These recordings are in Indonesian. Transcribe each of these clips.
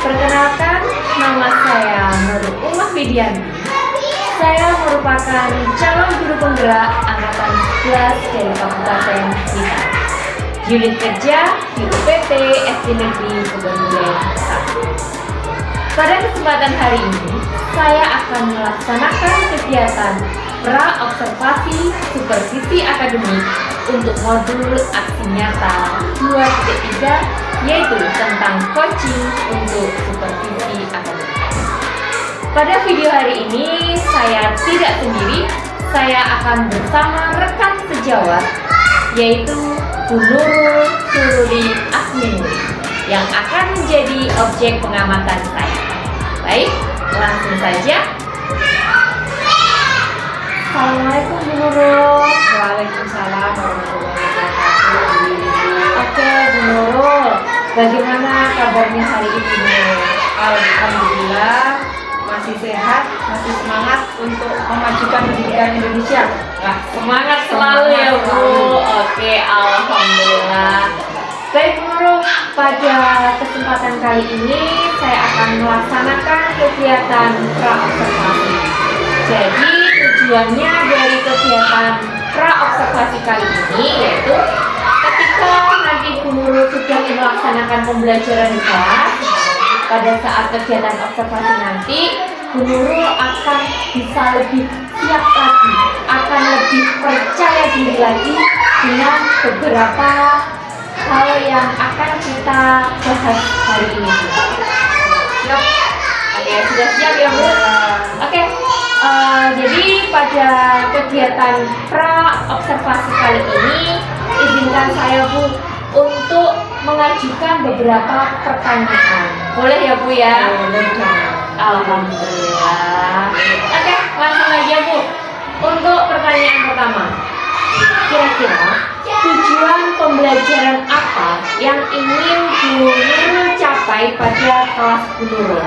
Perkenalkan, nama saya Nurul Umah Widianti. Saya merupakan calon guru penggerak angkatan 11 dari Kabupaten Blitar. Unit kerja di UPT SD Negeri Kebonburen 1. Pada kesempatan hari ini, saya akan melaksanakan kegiatan pra-observasi supervisi akademik untuk modul aksi nyata 2.3, yaitu tentang coaching untuk supervisi akademik. Pada video hari ini, saya tidak sendiri, saya akan bersama rekan sejawat, yaitu Bu Nurul Sururi Asminuri, yang akan menjadi objek pengamatan saya. Baik, langsung saja. Assalamualaikum Bu Nurul. Waalaikumsalam warahmatullahi wabarakatuh. Oke Bu Nurul, bagaimana kabarnya hari ini Bu Nurul? Alhamdulillah masih sehat, masih semangat untuk memajukan pendidikan Indonesia. Wah, semangat selalu ya Bu. Oke, alhamdulillah. Baik Bu Nurul, pada kesempatan kali ini saya akan melaksanakan kegiatan pra-observasi. Jadi tujuannya dari kegiatan pra-observasi kali ini yaitu ketika nanti Bu Nurul sudah melaksanakan pembelajaran di kelas, pada saat kegiatan observasi nanti Bu Nurul akan bisa lebih siap lagi, akan lebih percaya diri lagi dengan beberapa hal yang akan kita bahas hari ini. Siap? Oke, sudah siap ya Bu? Oke, jadi pada kegiatan pra-observasi kali ini, izinkan saya Bu untuk mengajukan beberapa pertanyaan. Boleh ya Bu ya? Boleh dong. Alhamdulillah. Oke, langsung aja Bu. Untuk pertanyaan pertama, kira-kira tujuan pembelajaran apa yang ingin Bu Nurul capai pada kelas Bu Nurul?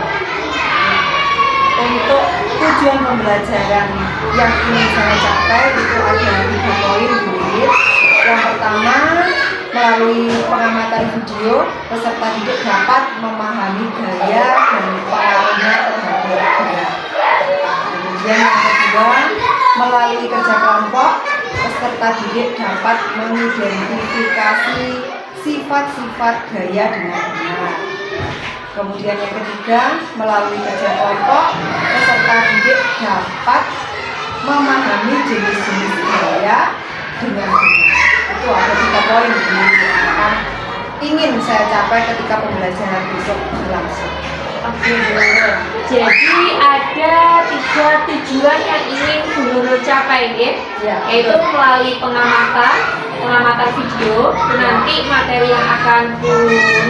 Untuk tujuan pembelajaran yang ingin saya capai itu ada 3 poin, Bu. Yang pertama, melalui pengamatan video, peserta didik dapat memahami gaya dan pengaruhnya terhadap gerak. Kemudian yang kedua, melalui kerja kelompok, peserta didik dapat mengidentifikasi sifat-sifat gaya dengan benar. Kemudian yang ketiga, melalui kerja kelompok, peserta didik dapat memahami jenis-jenis gaya dengan benar. Itu ada 3 poin yang akan ingin saya capai ketika pembelajaran besok berlangsung. Oke Bu Nurul. Jadi ada 3 tujuan yang ingin Bu Nurul capai ya? Ya, Yaitu betul. melalui pengamatan video. Nanti materi yang akan Bu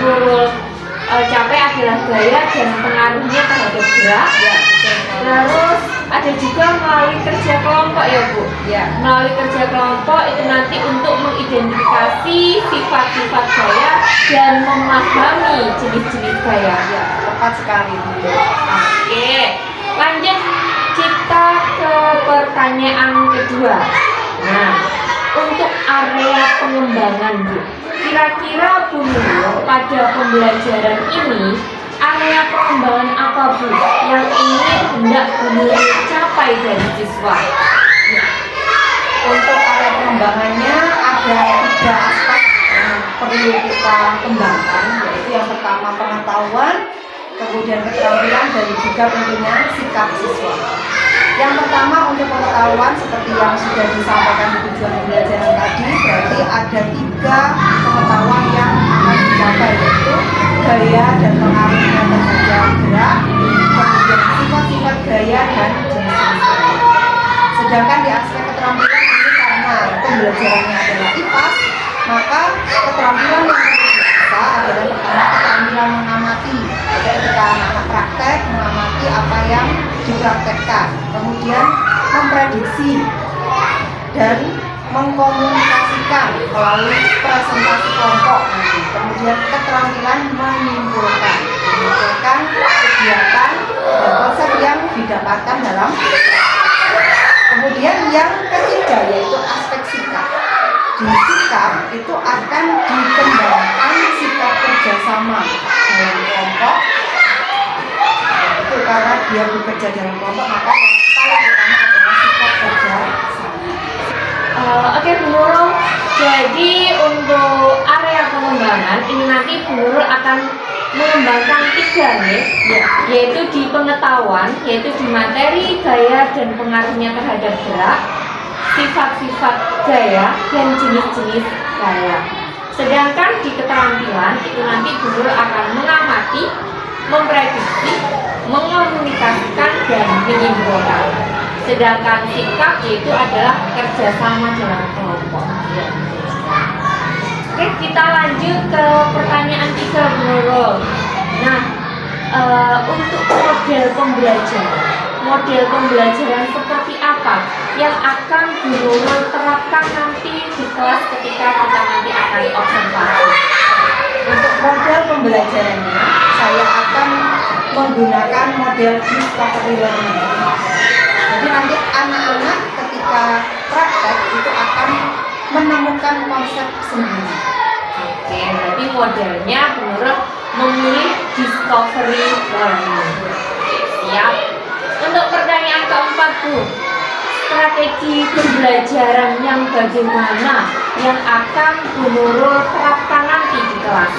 Nurul capai adalah gaya dan pengaruhnya terhadap gerak. Ya, betul. Terus ada juga melalui kerja kelompok ya Bu. Ya, Melalui kerja kelompok itu nanti untuk mengidentifikasi sifat-sifat gaya dan memahami jenis-jenis gaya. ya, tepat sekali, Bu. Oke, lanjut kita ke pertanyaan kedua. Nah, untuk area pengembangan Bu, kira-kira Bu Nurul pada pembelajaran ini area pengembangan apa Bu yang ingin hendak Bu Nurul capai dari siswa? Ya. Untuk area pengembangannya ada 3 aspek yang perlu kita kembangkan, yaitu yang pertama pengetahuan, kemudian keterampilan, dan juga tentunya sikap siswa. Yang pertama untuk pengetahuan, seperti yang sudah disampaikan di tujuan pembelajaran tadi, berarti ada 3 pengetahuan yang akan dicapai, yaitu gaya dan pengaruhnya terhadap gerak, kemudian sifat-sifat gaya dan jenis-jenis gaya. Sedangkan di aspek keterampilan ini, karena pembelajarannya adalah IPAS, maka keterampilan yang perlu diasah adalah pertama keterampilan mengamati. Jadi ketika anak-anak praktek, mengamati apa yang dipraktekkan, kemudian memprediksi dan mengkomunikasikan melalui presentasi kelompok nanti. Kemudian keterampilan menyimpulkan kegiatan dan konsep yang didapatkan dalam. Kemudian yang ketiga yaitu aspek sikap. di sikap itu akan dikembangkan sikap kerjasama dalam kelompok. Itu karena dia bekerja dalam kelompok, maka yang paling utama adalah sikap kerjasama. Oke Bu Nurul, jadi untuk area pengembangan ini nanti Bu Nurul akan mengembangkan 3 nih, yaitu di pengetahuan, yaitu di materi, gaya, dan pengaruhnya terhadap gerak, sifat-sifat gaya, dan jenis-jenis gaya. Sedangkan di keterampilan itu nanti Bu Nurul akan mengamati, memprediksi, mengomunikasikan, dan menyimpulkan. Sedangkan sikap yaitu adalah kerjasama dalam kelompok. Oke, kita lanjut ke pertanyaan 3 Bu Nurul. Nah, untuk model pembelajaran seperti apa yang akan Bu Nurul terapkan nanti di kelas ketika kita nanti akan observasi? Untuk model pembelajarannya, saya akan menggunakan model discovery learning. Jadi nanti anak-anak ketika praktek itu akan menemukan konsep sendiri. Oke, berarti modelnya Bu Nurul memilih discovery learning. Siap. Untuk pertanyaan keempat Bu, strategi pembelajaran yang bagaimana yang akan Bu Nurul terapkan nanti di kelas?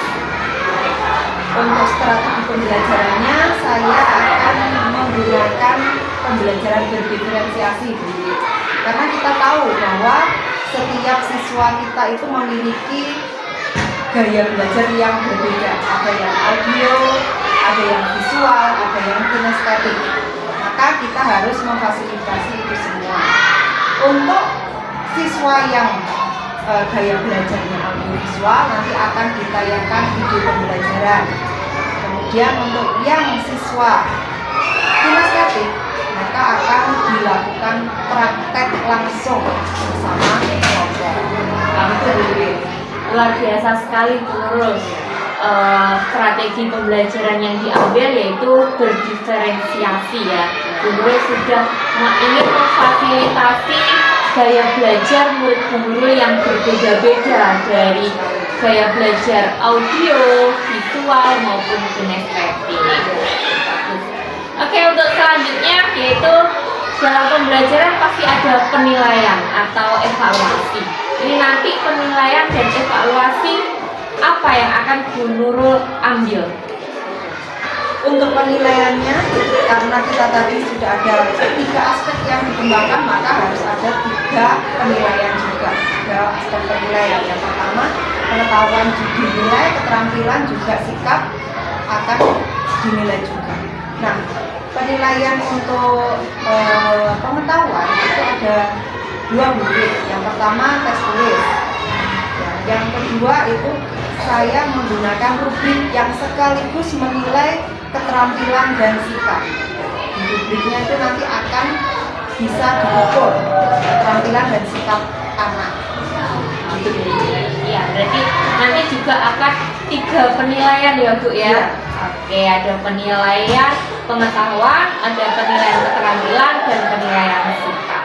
Untuk strategi pembelajarannya, saya akan menggunakan pembelajaran berdiferensiasi, Bu. Karena kita tahu bahwa setiap siswa kita itu memiliki gaya belajar yang berbeda. Ada yang audio, ada yang visual, ada yang kinestetik. Maka kita harus memfasilitasi itu semua. Untuk siswa yang gaya belajarnya audiovisual, nanti akan ditayangkan video pembelajaran. Kemudian untuk yang siswa kinestetik, maka akan dilakukan praktek langsung bersama kelompok. Luar biasa sekali Bu Nurul. Strategi pembelajaran yang diambil yaitu berdiferensiasi ya. Bu Nurul sudah ingin memfasilitasi gaya belajar murid Bu Nurul yang berbeda-beda, dari gaya belajar audio, visual maupun kinestetik. Oke, untuk selanjutnya yaitu dalam pembelajaran pasti ada penilaian atau evaluasi. Ini nanti penilaian dan evaluasi apa yang akan Bu Nurul ambil? Untuk penilaiannya, karena kita tadi sudah ada 3 aspek yang dikembangkan, maka harus ada 3 penilaian juga. 3 aspek penilaian. Yang pertama, pengetahuan dinilai, keterampilan juga sikap akan dinilai juga. Nah, penilaian untuk pengetahuan itu ada 2 unit. Yang pertama tes tulis. Yang kedua itu saya menggunakan rubrik yang sekaligus menilai keterampilan dan sikap. Di rubriknya itu nanti akan bisa diukur keterampilan dan sikap anak. Ya, berarti nanti juga akan 3 penilaian ya Bu ya. Oke, ada penilaian pengetahuan, ada penilaian keterampilan, dan penilaian sikap.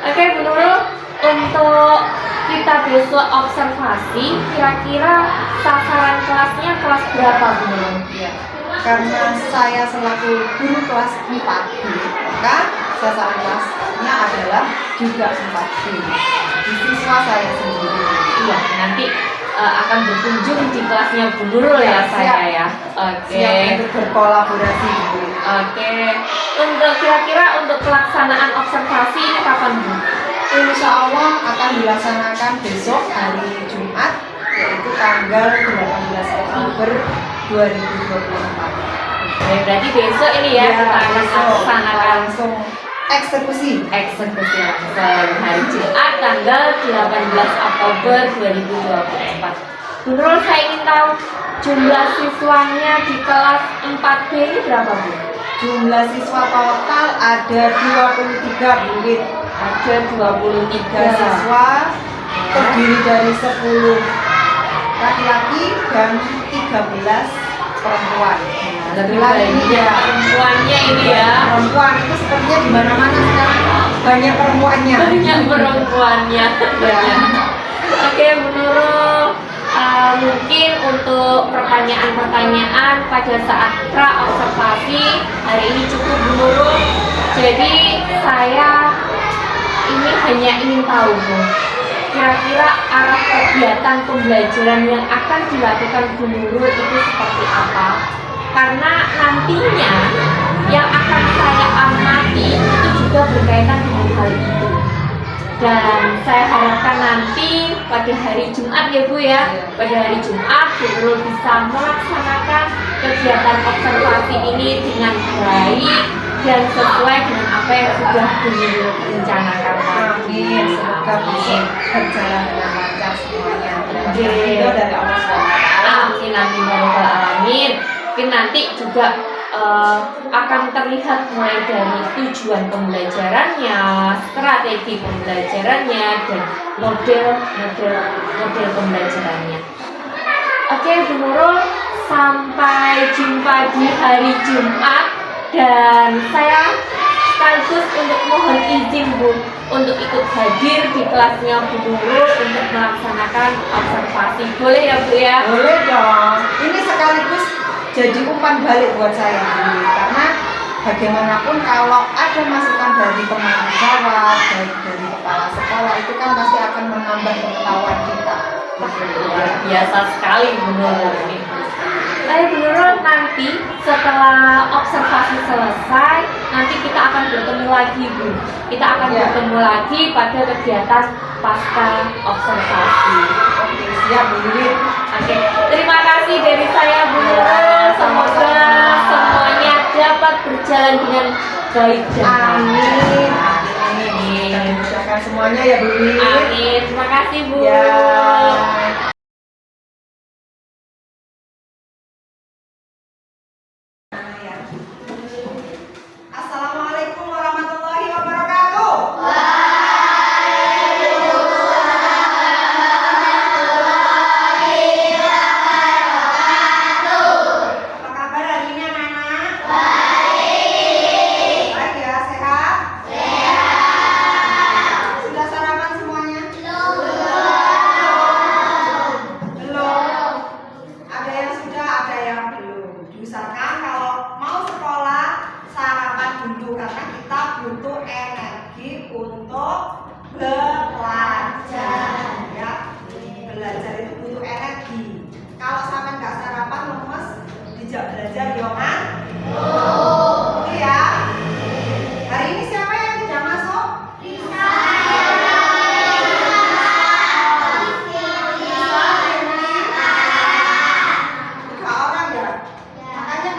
Oke Bu Nurul, untuk kita besok observasi, kira-kira sasaran kelasnya kelas berapa Bu Nurul? Ya, karena saya selaku guru kelas 4B, maka sasaran kelasnya adalah juga 4B. Di siswa saya sendiri. Iya, nanti akan berkunjung di kelasnya Bu Nurul ya saya ya. Oke. Siap untuk berkolaborasi. Oke. Untuk kira-kira untuk pelaksanaan observasi ini kapan Bu? Insya Allah akan dilaksanakan besok hari Jumat, yaitu tanggal 18 Oktober 2024. Oke, berarti besok ini ya, kita akan laksanakan langsung eksekusi langsung hari Jumat tanggal 18 Oktober 2024. Bu Nurul, saya ingin tahu jumlah siswanya di kelas 4B ini berapa Bu? Jumlah siswa total ada 23 unit. Ada 23 siswa, terdiri dari 10 laki-laki dan 13 perempuan. Lebih banyak perempuannya ini ya. Perempuan itu sepertinya di mana-mana sekarang banyak perempuannya. Banyak perempuannya. Ya. Oke, Bu Nurul, mungkin untuk pertanyaan-pertanyaan pada saat pra-observasi hari ini cukup, Bu Nurul. Jadi saya ini hanya ingin tahu, Bu, kira-kira arah kegiatan pembelajaran yang akan dilakukan Bu Nurul itu seperti apa? Karena nantinya yang akan saya amati itu juga berkaitan dengan hal itu. Dan saya harapkan nanti pada hari Jumat ya Bu ya, pada hari Jumat Bu Nurul bisa melaksanakan kegiatan observasi ini dengan baik dan sesuai dengan apa yang sudah Bu Nurul rencanakan. Amin. Semoga bisa berjalan dengan lancar semuanya. Oke. Ridho dari Allah SWT. Amin amin ya rabbal alamin. Mungkin nanti juga akan terlihat mulai dari tujuan pembelajarannya, strategi pembelajarannya, dan model pembelajarannya. Oke, Bu Nurul, sampai jumpa di hari Jumat, dan saya sekaligus untuk mohon izin Bu untuk ikut hadir di kelasnya Bu Nurul untuk melaksanakan observasi. Boleh ya Bu ya? Boleh dong. Ini sekaligus jadi umpan balik buat saya Bu. Karena bagaimanapun kalau ada masukan dari teman sejawat, dari kepala sekolah, itu kan pasti akan menambah pengetahuan kita. Luar biasa sekali Bu Nurul ini. Bu Nurul, nanti setelah observasi selesai, nanti kita akan bertemu lagi Bu. Kita akan bertemu lagi pada kegiatan pasca observasi. Oke, siap Bu Lili. Oke, terima kasih dari saya Bu Nurul. Semoga semuanya dapat berjalan dengan baik dan Amin. Amin. Dimudahkan semuanya ya Bu Lili. Amin. Terima kasih Bu. Ya. Assalamualaikum warahmatullahi wabarakatuh. Apa kabar hari ini anak-anak? Baik. Baik ya, sehat? Sehat. Sudah sarapan semuanya? Belum. Ada yang sudah, ada yang belum. Diusahakan kalau mau sekolah sarapan dulu karena kita butuh energi untuk belajar ya. Belajar itu butuh energi. Kalau sampai nggak sarapan lemes, dijak belajar ya kan? Itu ya. Hari ini siapa yang tidak masuk? Tiga orang ya. Makanya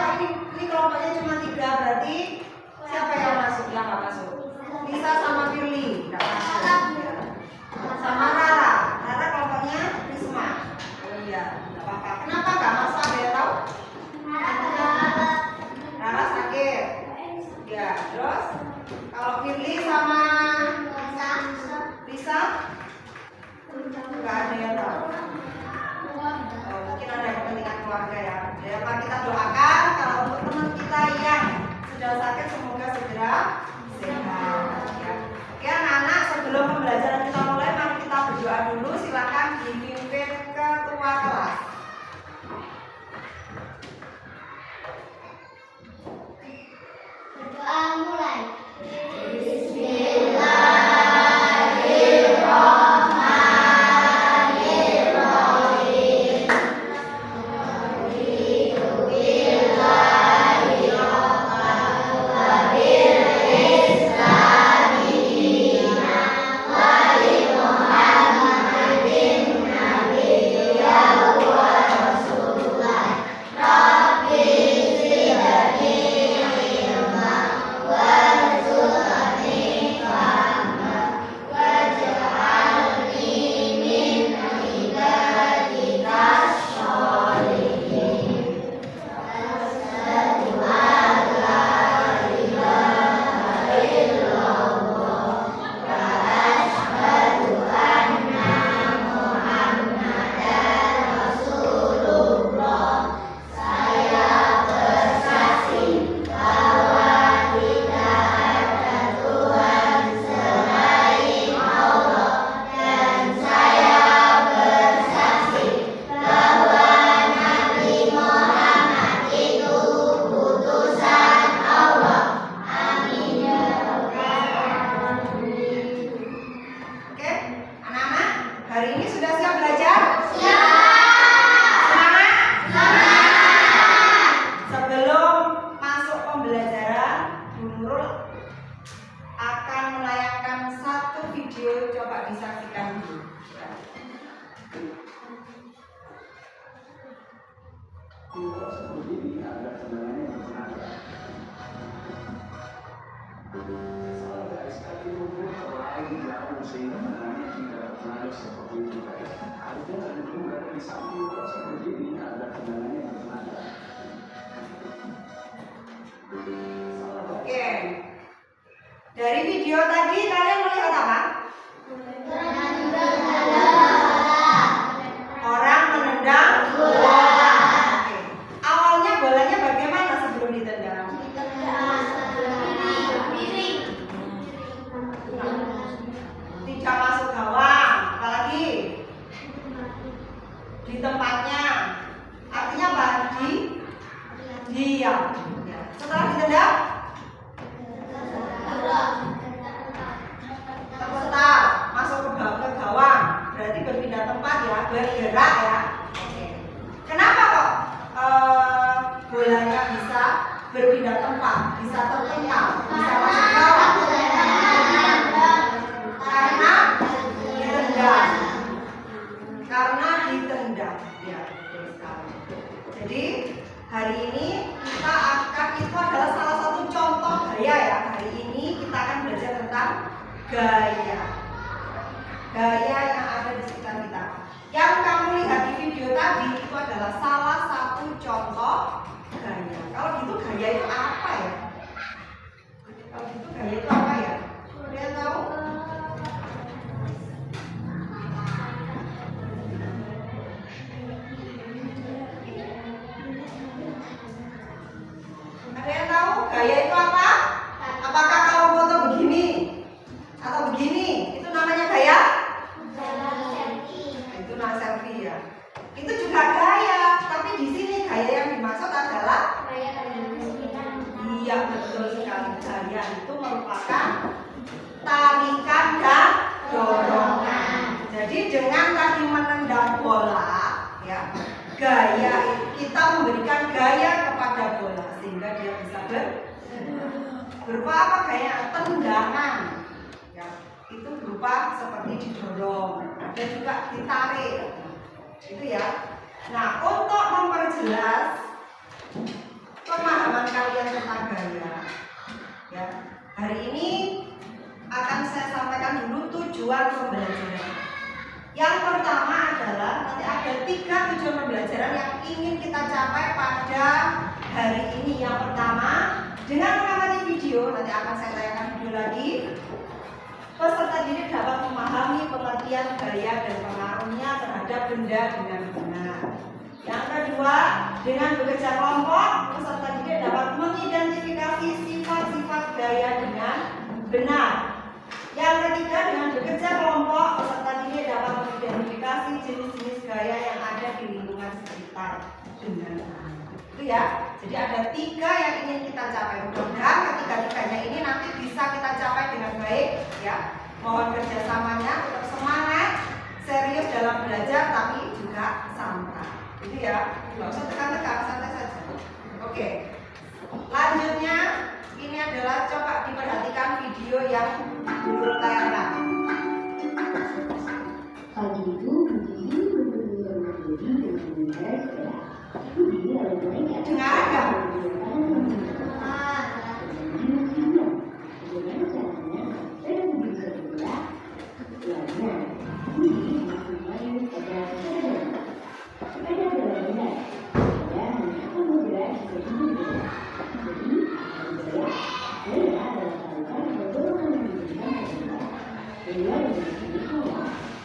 Diam. Ya. Setelah ditendang, terletak, masuk ke gawang. Berarti berpindah tempat ya, bergerak ya. Oke. Kenapa kok bolanya bisa berpindah tempat, bisa terpental, bisa masuk gawang? Karena ditendang. Ya, betul sekali. Jadi hari ini itu adalah salah satu contoh gaya ya. Hari ini kita akan belajar tentang gaya. Gaya yang ada di sekitar kita. Yang kamu lihat di video tadi itu adalah salah satu contoh gaya. Kalau gitu gaya itu apa ya? Kalau gitu gaya itu apa ya? Ada yang tahu? Ada yang tahu gaya itu apa? Apakah kalau foto begini atau begini itu namanya gaya? Itu namanya selfie ya. Itu juga gaya, tapi di sini gaya yang dimaksud adalah iya, betul sekali. Gaya itu merupakan tarikan dan dorongan. Jadi dengan tadi menendang bola ya, gaya kita memberikan gaya kepada bola sehingga dia bisa berupa apa gaya? Tendangan ya, itu berupa seperti didorong, ada juga ditarik itu ya. Nah, untuk memperjelas pemahaman kalian tentang gaya ya, hari ini akan saya sampaikan dulu tujuan pembelajaran. Yang pertama adalah nanti ada 3 tujuan pembelajaran yang ingin kita capai pada hari ini. Yang pertama, dengan mengamati video, nanti akan saya tayangkan video lagi, peserta didik dapat memahami pengertian gaya dan pengaruhnya terhadap benda dengan benar. Yang kedua, dengan bekerja kelompok, peserta didik dapat mengidentifikasi sifat-sifat gaya dengan benar. Yang ketiga, dengan bekerja kelompok, peserta didik dapat mengidentifikasi jenis-jenis gaya yang ada di lingkungan sekitar dengan benar. Itu ya. Jadi ada 3 yang ingin kita capai. Mudah-mudahan ketiga-tiganya ini nanti bisa kita capai dengan baik ya. Mohon kerjasamanya, tetap semangat, serius dalam belajar, tapi juga santai. Itu ya. Nggak usah tekan-tekan, santai saja. Oke. Lanjutnya, ini adalah coba diperhatikan video yang dulu tayangkan. Pagi itu berdiri dengan benar segera. Budi lalu naik Dengar nggak? Bagaimana caranya saya Budi bisa bergerak? Lainnya, Budi masih main pada sepeda. Sepeda adalah benar. Sepeda hanya akan bergerak jika Budi bergerak. Jadi, akan bergerak. Gaya adalah saluran atau dorongan yang diberikan pada kita. Gaya yang disini hawa.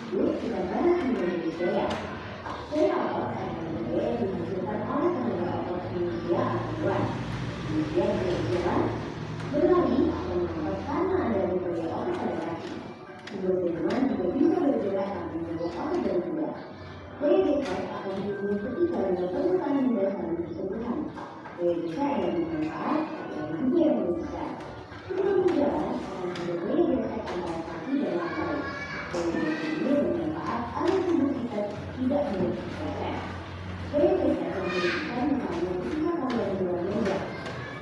Yuk kita bahas mengenai gaya. Gaya otot adalah gaya yang dihasilkan oleh tenaga otot manusia atau tuan. Manusia berjalan, berlari atau melompat karena ada berbagai otot pada kaki. Sebuah jalan juga bisa bergerak sambil membawa otot dan kuda. Gaya geser akan diikuti karena permukaan benda saling bersentuhan. Gaya geser yang bermanfaat adalah juga yang besar. Sebelum berjalan akan ada gaya geser antara kaki dan lantai. Gaya geser ini bermanfaat agar tubuh kita tidak memiliki geser. Gaya geser memberikan misalnya ketika kalian berolahraga.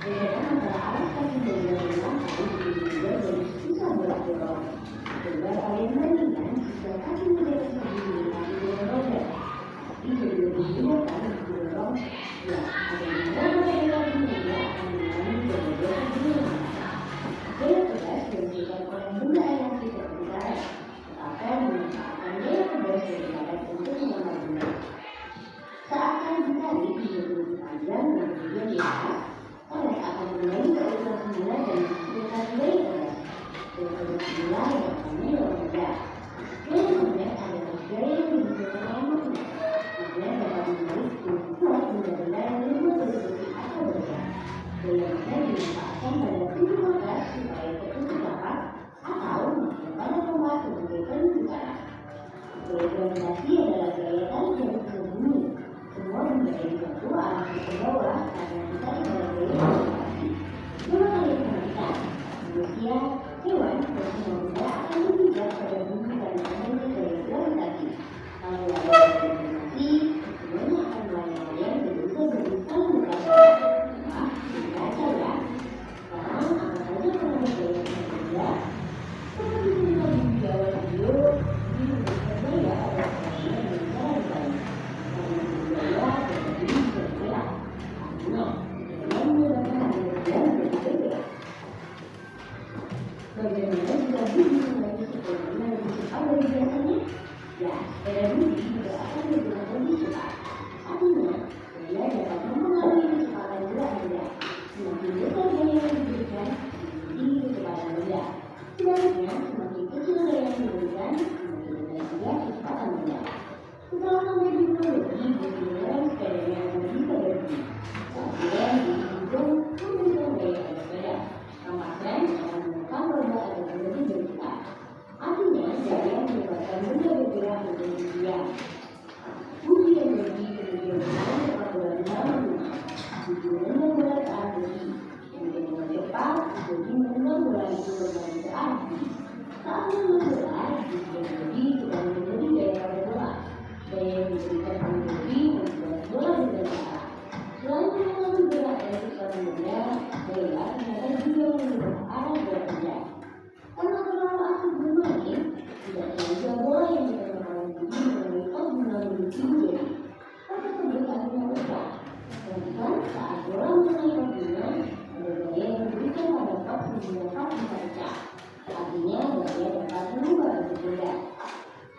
Bedanya antara alas kaki dan lantai juga jadi susah berat-berat. Coba kalian bandingkan jika kaki muda tersebut dilintasi dengan roda. Tapi jadi lebih mudah kan didorong. Ya, ada yang roda dari kaki muda akan mengalami gaya-gaya di rumah. Gaya tegas dihasilkan oleh benda yang tidak bergerak. Akan memanfaatkan gaya tegas dari badan untuk mengangkat benda. Seakan ditarik juga lebih panjang dan kemudian diangkat, oleh akan kembali ke ukuran semula dan menghasilkan gaya tegas. Gaya tegas semula yang akan rendah. Gaya rendah adalah gaya yang dihasilkan oleh magnet. Magnet dapat menarik kuat benda-benda yang dibuat berdiri atau bergerak. Gaya rendah dimanfaatkan pada tubuh otot supaya tertutup rapat atau masuk pada tempat sebagai penunjukan. Gaya gravitasi adalah gaya tarik yang berbunyi. Semua benda yang jatuh akan ke bawah karena ditarik Nah, dengan menggunakan yang berbeda. Bagaimana jika budi menjadi sebagaimana lebih cepat dari biasanya? Ya, sepeda budi juga akan bergerak lebih cepat. Artinya, dia dapat mempengaruhi kecepatan gerak benda. Semakin besar gaya yang diberikan, semakin tinggi kecepatan benda. Sebaliknya, semakin kecil gaya yang diberikan, semakin rendah juga kecepatan benda. Setelah sampai di teknologi, kemudian sepedanya akan bisa berhenti. Saat dia dihitung, memberikan gaya pada sepeda. Tampak rem akan menekan roda agar berhenti bergerak. Artinya, gaya menyebabkan benda bergerak menjadi diam. Budi energi kemudian dengan peraturan lama-lama. Budi menendang bola ke arah budi. Kemudian dengan cepat, budi menendang bola itu kembali ke arah budi. Saat menendang bola, budi energi kembali menjadi gaya pada bola. Gaya yang diberikan oleh budi membuat bola bergerak ke arah. Selain mengalami gerak dan kecepatan benda, bola ternyata juga mengubah arah gerak benda. Karena terlalu aktif bermain, tidak saja bola yang diterima oleh budi melalui pengguna budi menjadi. Hal tersebut artinya besar. Bahkan saat bola mengenai pengguna, ada gaya yang diberikan pada kop menggunakan kaca. Artinya gaya dapat mengubah bentuk benda.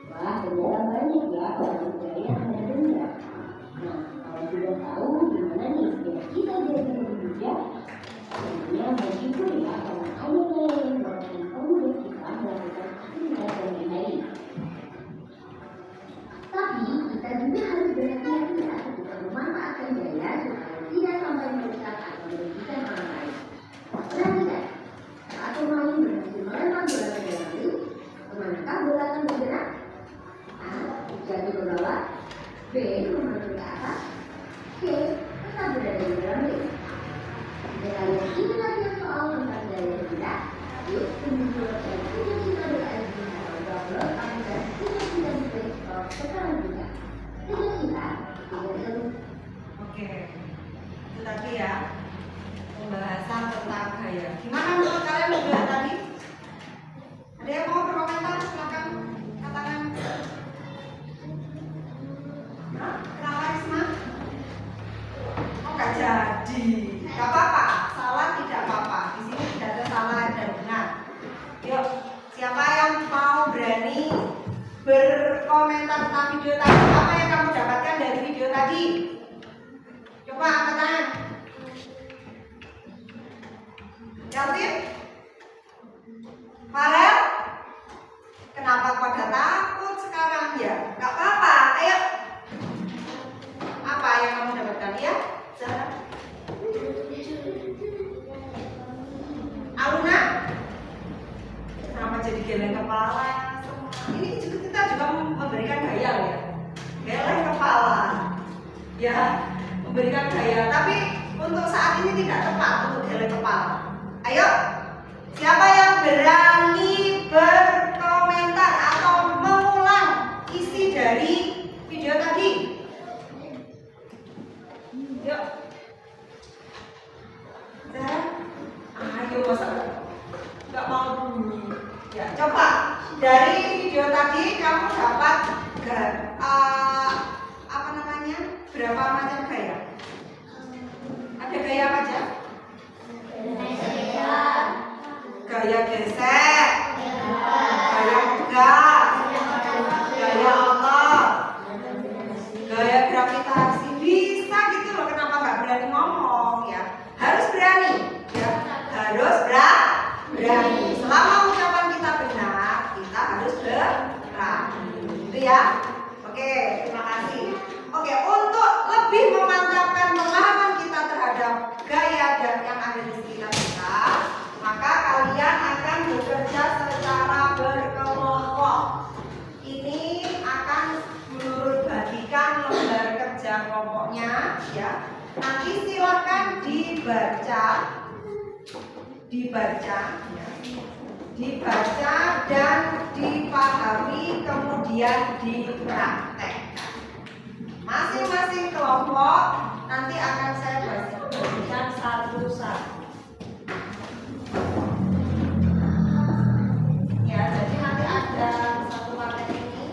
Wah, ternyata banyak ya orang gaya pada benda. Nah, kalau sudah tahu gimana nih biar kita jadi lebih bijak, sebenarnya bersyukur ya karena ada gaya yang melakukan pemudah kita melakukan aktivitas sehari-hari. Tapi kita juga harus berhati-hati ketika memanfaatkan gaya supaya tidak sampai merusak atau merugikan orang lain. Perhatikan, saat pemain berhasil melempar bola ke dalam ring, kemanakah bola akan bergerak? A. Jatuh ke bawah. B. Memantul ke atas. C. Tetap berada di dalam ring. Jika kalian ingin latihan soal tentang gaya benda, yuk tunggu dan cita-cita.id atau download aplikasi cita-cita di Play Store sekarang juga. Cita-cita, tidak seru. Oke, itu tadi ya pembahasan tentang gaya. Gimana menurut kalian belajar tadi? Ada yang mau berkomentar? Silakan katakan. Hah? Kenapa Risma? Oh nggak jadi. Gak apa-apa, salah tidak apa-apa. Di sini tidak ada salah dan benar. Yuk, siapa yang mau berani berkomentar tentang video tadi? Apa yang kamu dapatkan dari video tadi? Coba angkat tangan. Yasin? Farel? Kenapa pada takut sekarang ya? Gak apa-apa, ayo. Apa yang kamu dapatkan ya? Zara? Aluna? Kenapa jadi geleng kepala? Ini juga kita juga memberikan gaya ya. Geleng kepala. Ya, memberikan gaya. Tapi untuk saat ini tidak tepat untuk geleng kepala. Ayo, siapa yang berani berkomentar atau mengulang isi dari video tadi? Yuk. Ayo masa nggak mau bunyi. Ya, coba dari video tadi kamu dapat apa namanya? Berapa macam gaya? Ada gaya apa aja? Gaya gesek, gaya megah, gaya otot, gaya gravitasi. Bisa gitu loh, kenapa nggak berani ngomong ya? Harus berani ya, harus berani. Selama ucapan kita benar, kita harus berani. Gitu ya. Oke, terima kasih. Oke, untuk lebih memantapkan pemahaman kita terhadap gaya dan yang ada di sekitar kita, maka kalian akan bekerja secara berkelompok. Ini akan menurut bagikan lembar kerja kelompoknya ya. Nanti silakan dibaca dan dipahami kemudian dipraktekkan. Masing-masing kelompok nanti akan saya bagikan satu-satu. Ya, jadi nanti ada satu paket ini.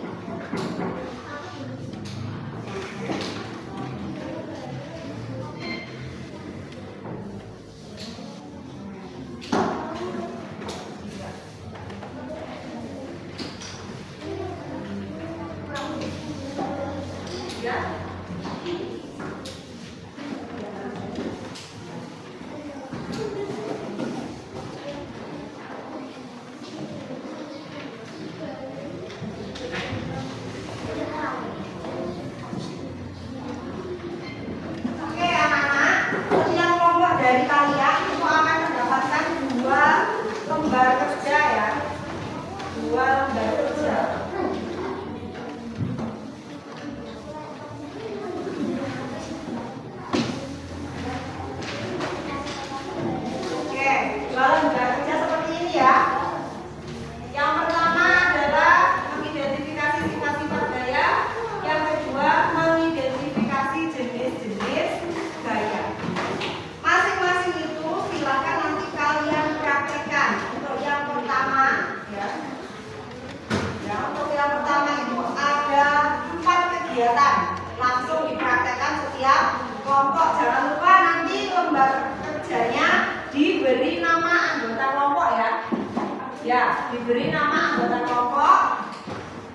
Ya, diberi nama anggota kelompok.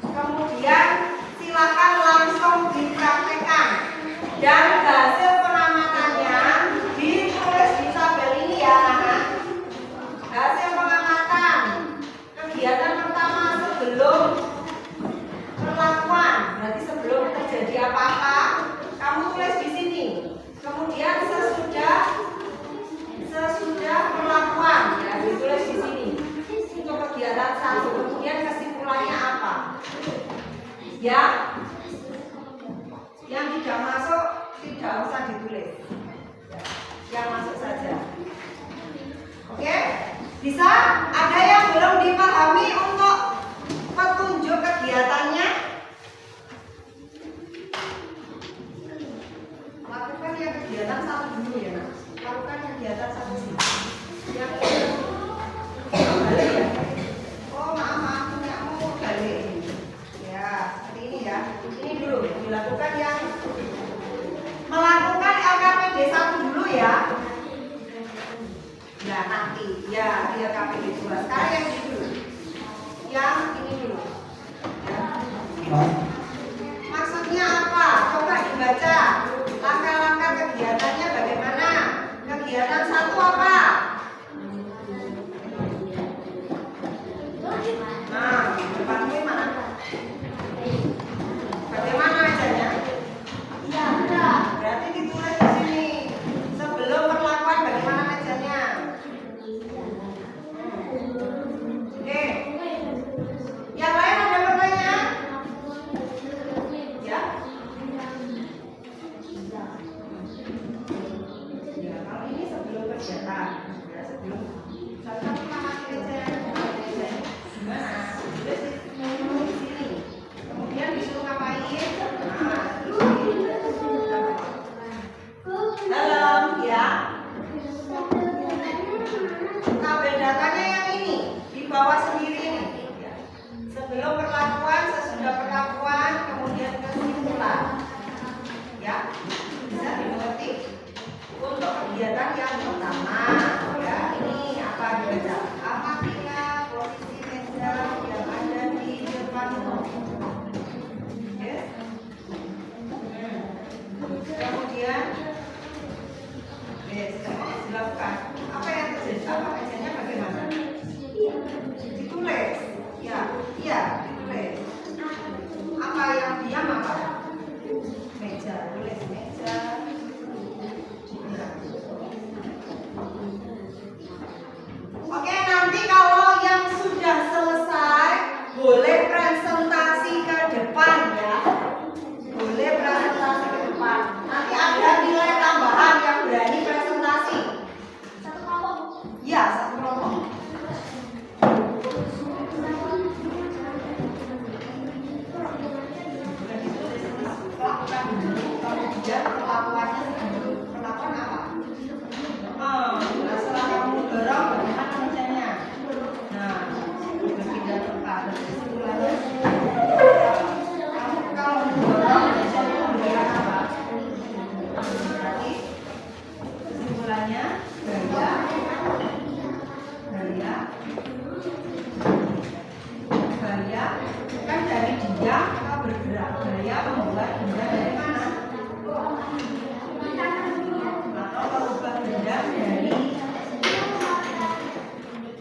Kemudian silakan langsung dipraktekkan. Dan hasil pengamatannya ditulis di tabel ini ya, anak. Hasil pengamatan kegiatan pertama sebelum perlakuan, berarti sebelum terjadi apa-apa, kamu tulis di sini. Kemudian sesudah perlakuan, ya ditulis di sini. Untuk kegiatan 1, kemudian kesimpulannya apa? Ya, yang tidak masuk tidak usah ditulis. Yang masuk saja. Oke? Bisa? Ada yang belum dipahami untuk petunjuk kegiatannya? Lakukan yang kegiatan 1 dulu ya, Nak. Lakukan kegiatan 1 dulu. Yang ini balik ya. Oh maaf, punyamu balik. Ya, seperti ini ya. Ini dulu dilakukan yang melakukan LKPD 1 dulu ya. Ya nanti, ya dia KPD 2. Sekarang yang ini dulu. Yang ini dulu. Ya. Maksudnya apa? Coba dibaca. Langkah-langkah kegiatannya bagaimana? Kegiatan 1 apa? Nah, depanmu mana? Bagaimana mejanya? Iya, berarti ditulis di sini. Sebelum perlakuan bagaimana mejanya? Oke. Yang lain ada pertanyaan? Ya. Ya, kalau ini sebelum kegiatan, ya sebelum. Contoh mana meja? Gimana? Tulis di sini. Kemudian disuruh ngapain? Dalam ya. Tabel datanya yang ini di bawah sendiri ini. Ya. Sebelum perlakuan, sesudah perlakuan, kemudian kesimpulan. Ya, bisa dimengerti. Untuk kegiatan yang pertama, ya ini apa dibaca? Amatilah posisi meja yang ada di depanmu. Yes. Kemudian, yes, dilakukan. Apa yang terjadi? Apa mejanya bagaimana? Ditulis. Ya, iya ditulis. Apa yang diam apa? Meja, tulis meja. Oke, nanti kalau yang sudah selesai boleh presentasi ke depan ya. Boleh presentasi ke depan. Nanti ada nilai tambahan yang berani presentasi. Satu kelompok? Iya, satu kelompok. Lakukan dulu, kemudian perlakuannya dulu. Perlakuan apa? Nah, setelah kamu dorong, bagaimana mejanya? Nah, berpindah tempat. Kesimpulannya, kamu kalau mendorong, mejanya memberikan apa? Berarti kesimpulannya, gaya, kan dari diam atau bergerak. Gaya membuat benda dari mana? Atau merubah benda dari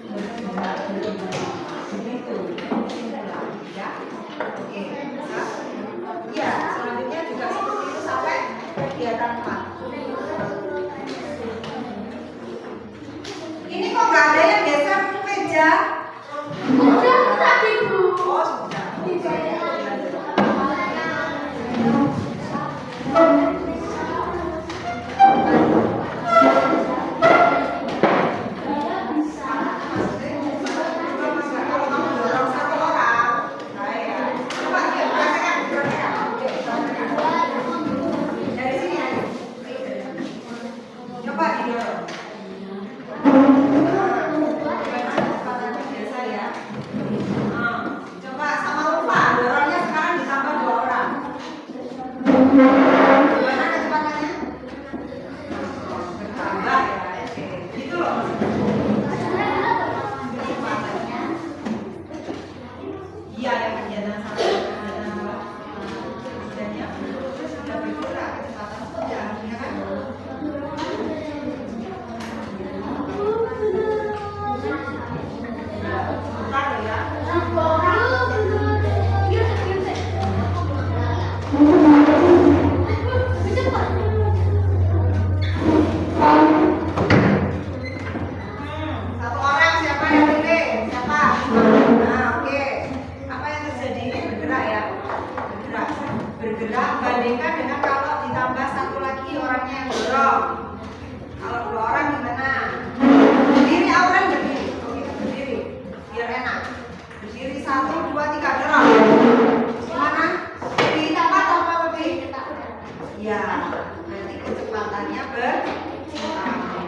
bergerak. Begitu. Ya. Oke. Ya, selanjutnya juga seperti itu sampai kegiatan 4. Ini kok nggak ada yang geser meja? Oh, sudah. Bertambah ya, gitu loh.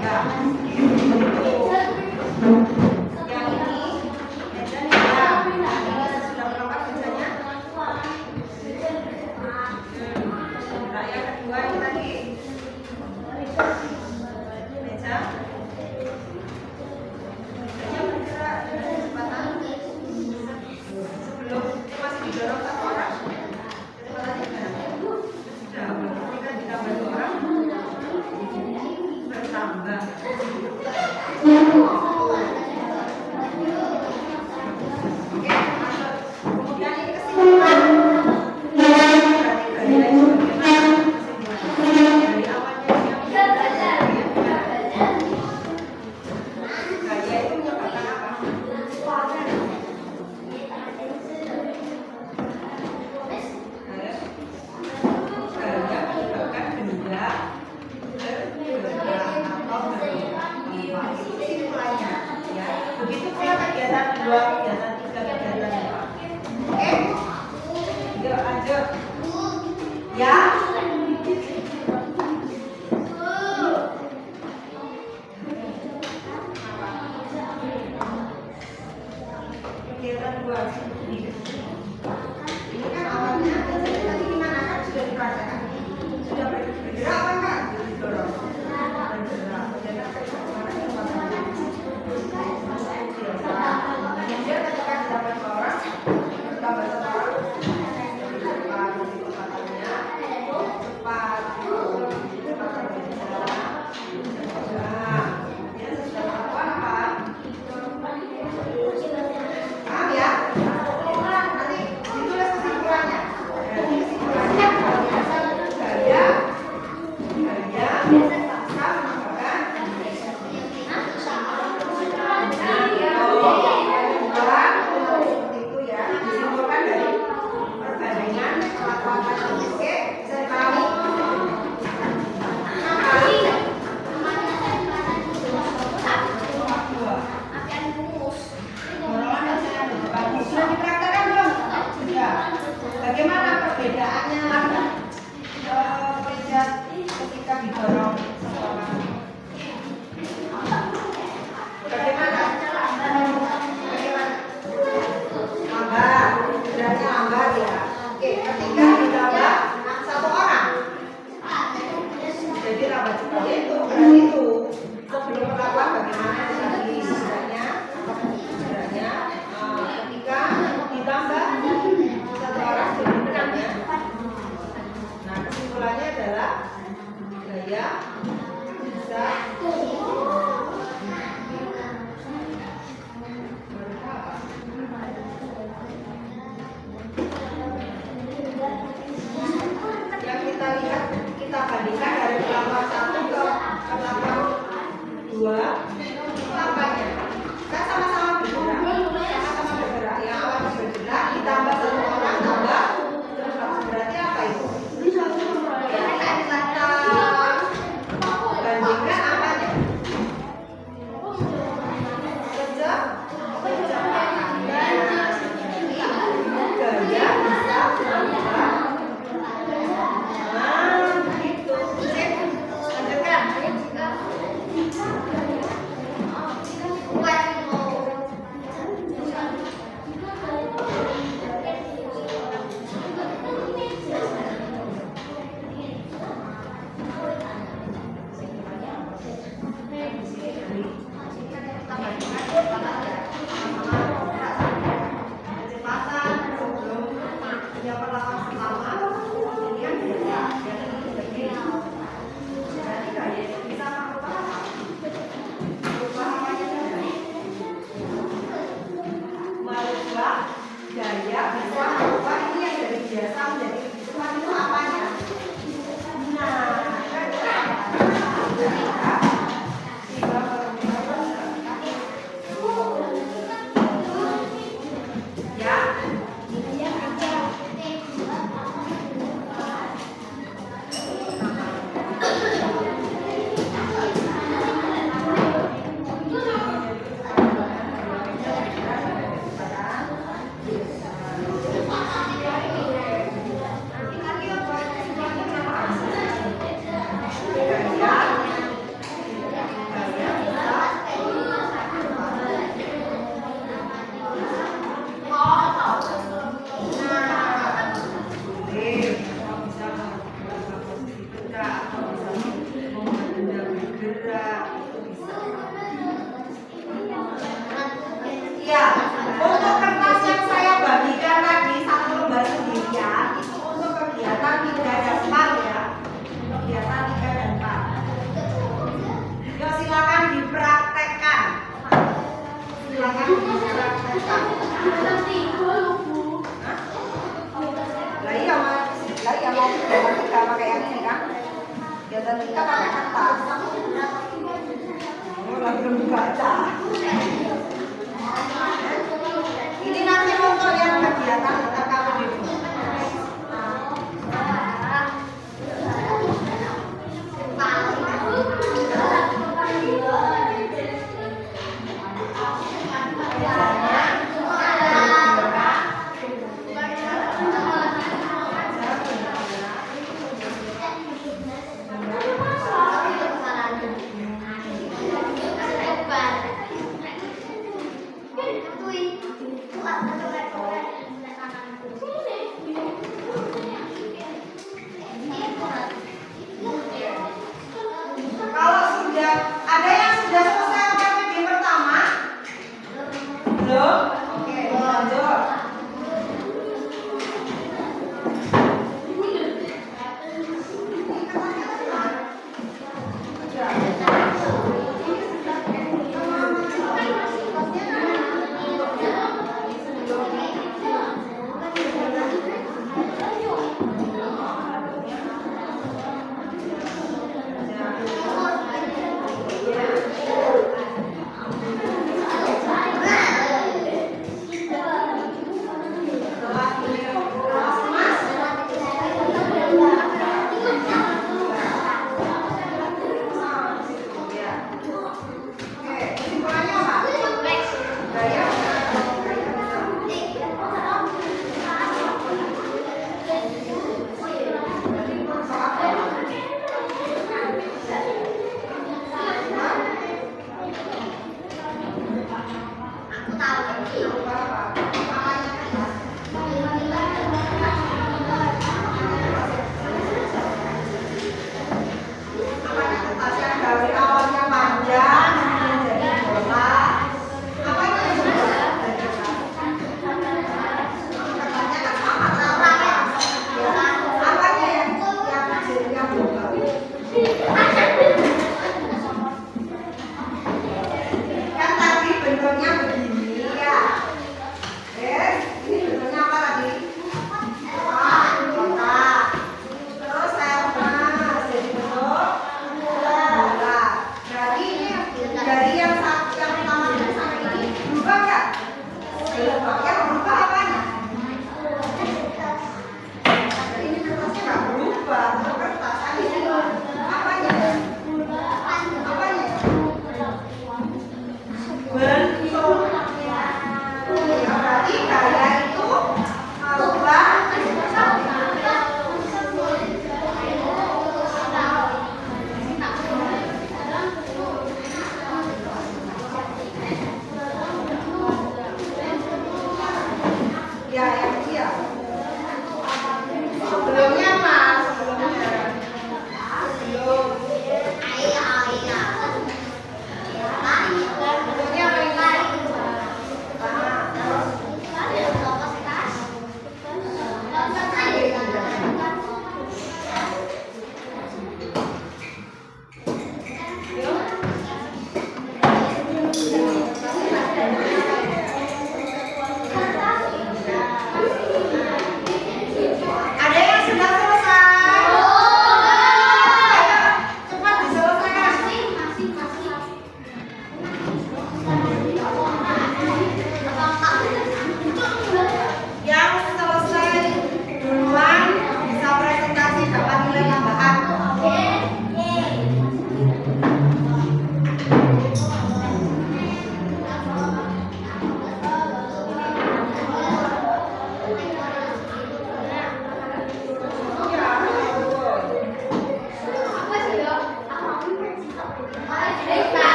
Ya, yang ini meja nih ya. Ini sudah berapa mejanya? Nah, yang kedua ini tadi meja. Mejanya bergerak dengan kecepatan sebelum masih didorong satu orang. Kecepatannya gimana? Sudah, ketika ditambah 2 orang bertambah. Oke, masuk. Kemudian ini kesimpulan. Berarti dari bagaimana kesimpulan? Dari awalnya yang gaya itu menyebabkan apa? Gaya menyebabkan benda bergerak atau bergerak. Kesimpulannya, ya. Begitu pula kegiatan 2, kegiatan 3, kegiatan 4. Oke? Yuk lanjut. Ya. Kegiatan 2. Ini kan awalnya jadi tadi gimana kan sudah dibacakan. Sudah bergerak apa enggak? Didorong. Bergerak. Kegiatan kemana yang kemudian ketika dapat 2 orang, tambah 1 orang, cepat kecepatannya, cepat kecepatan berjalan, nah, kemudian sesudah melakukan apa? Paham ya? Nanti ditulis kesimpulannya. Berarti kesimpulannya kalau biasa gaya bisa menyebabkan seperti itu ya, disimpulkan dari perbandingan kelakuan tadi. Oke, bisa dipahami? Dorongan dan saya bagus. Sudah dipraktekkan belum? Sudah. Bagaimana perbedaannya meja ketika didorong seseorang? Bagaimana? Lambat, geraknya lambat ya. Oke, ketika ditambah 1 orang, jadi lambat seperti itu. Berarti itu sebelum melakukan bagaimana tadi geraknya, ketika ditambah 1 orang jadi geraknya. Nah, kesimpulannya adalah gaya bisa yang kita lihat, kita bandingkan dari kelakuan 1 ke kelakuan 2, itu apanya? Kan sama-sama bergerak, yang awalnya bergerak ditambah 1 orang tambah terus berarti apa itu? Kita bandingkan apanya? Kecepatan. Gaya bisa berubah. Begitu. Sip. Lanjutkan. Kecepatan sebelum punya perlakuan pertama, kemudian dia berarti gaya itu bisa merubah apa? Merubah apanya tadi? Merubah gaya bisa merubah ini yang dari biasa menjadi lebih cepat itu apanya? Nah, kan ketika jangan lah iya mau biar tika pakai yang ini kan, biar tika pakai kertas. Lagi belum baca. Ini nanti untuk yang kegiatan KKBD. Kalau sudah ada yang sudah selesai KKBD pertama? Belum? Oke, lanjut. Kan tadi bentuknya begini ya. Ini bentuknya apa tadi? Kotak. Terus saya emas jadi bentuk bola. Berarti ini dari yang pertama ini sampai ini berubah nggak? Berubah. Yang berubah apanya? Jadi ini kertasnya nggak berubah. Kertas tadi apanya? Apanya? Bentuk. Ya, berarti gaya itu merubah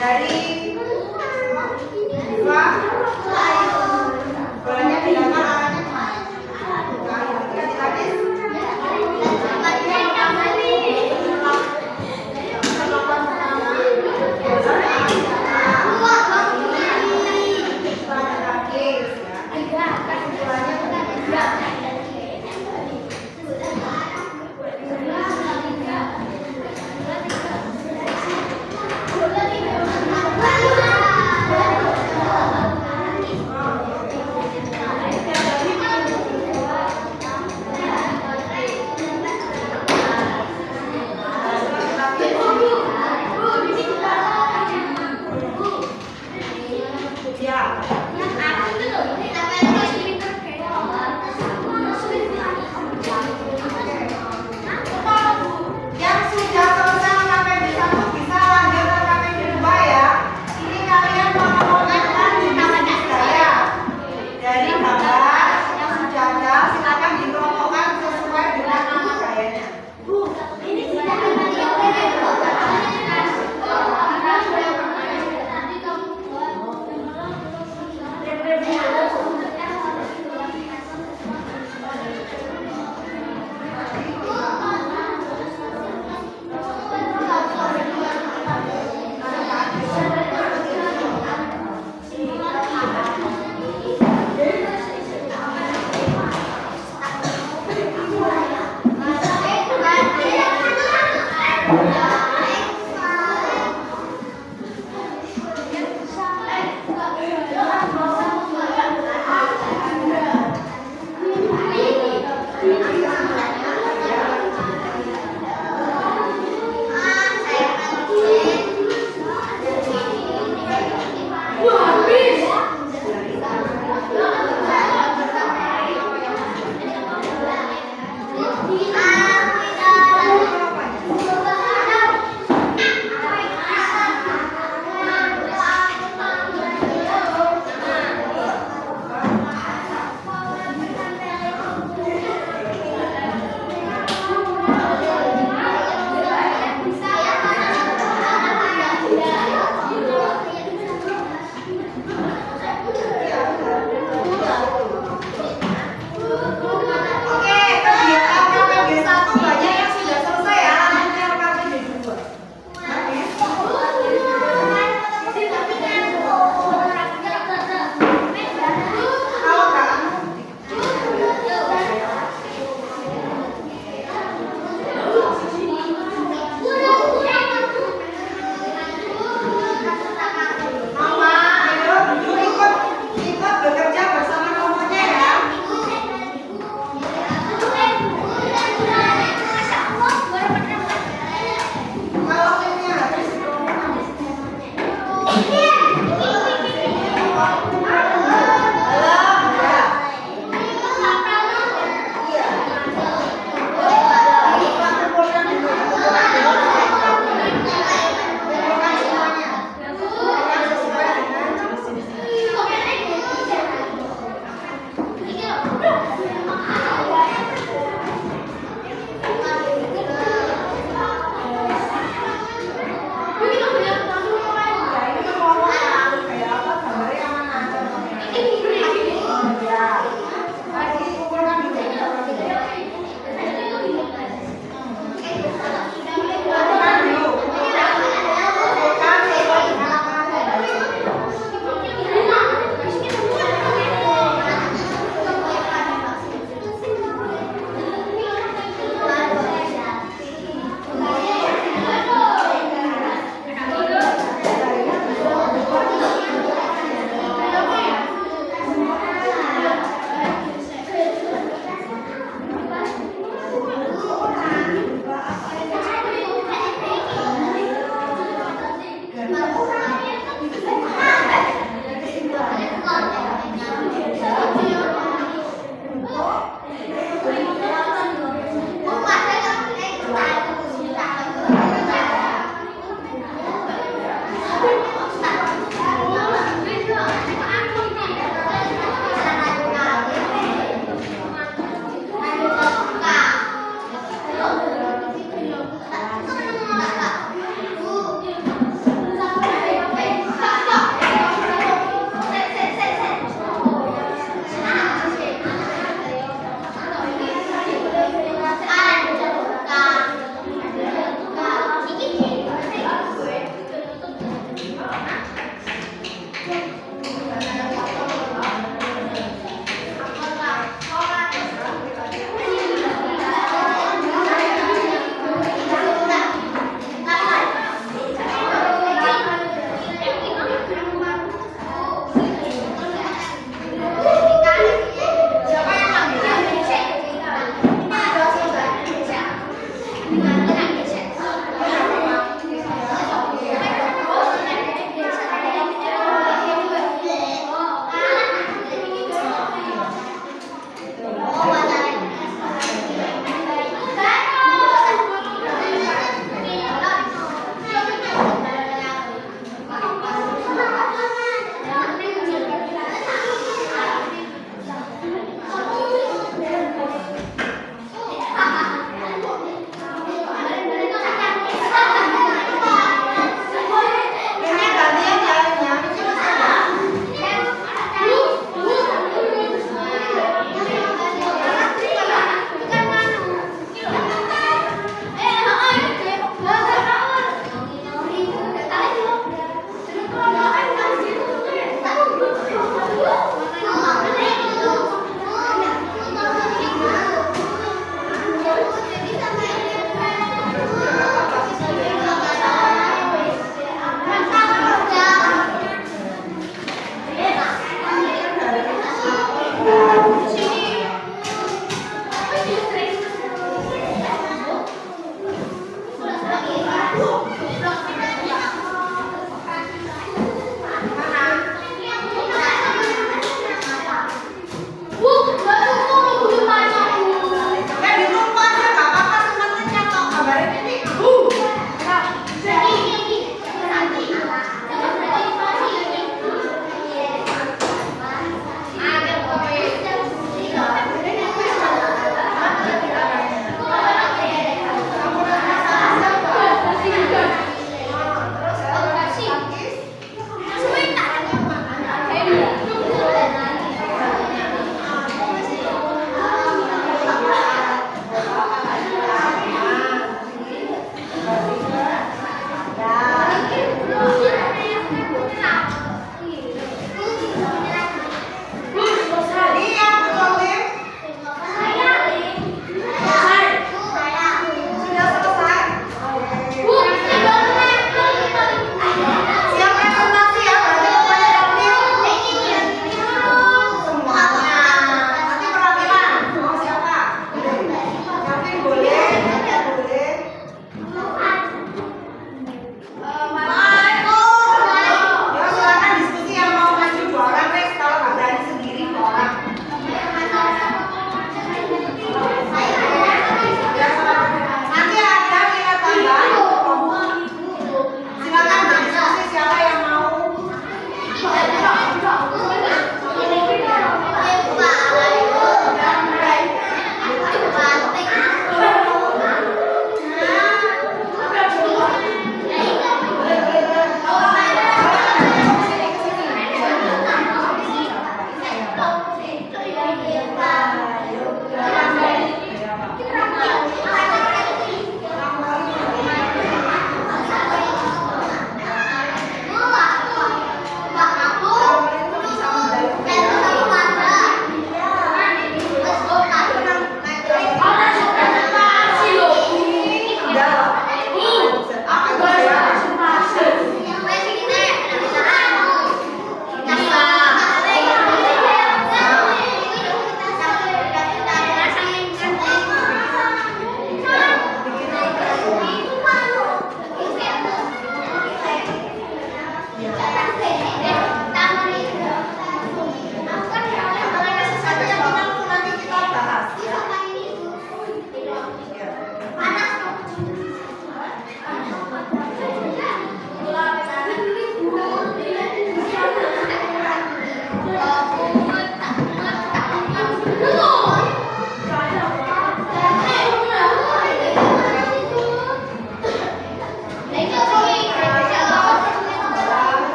Dari Diva, bolanya dilakukan.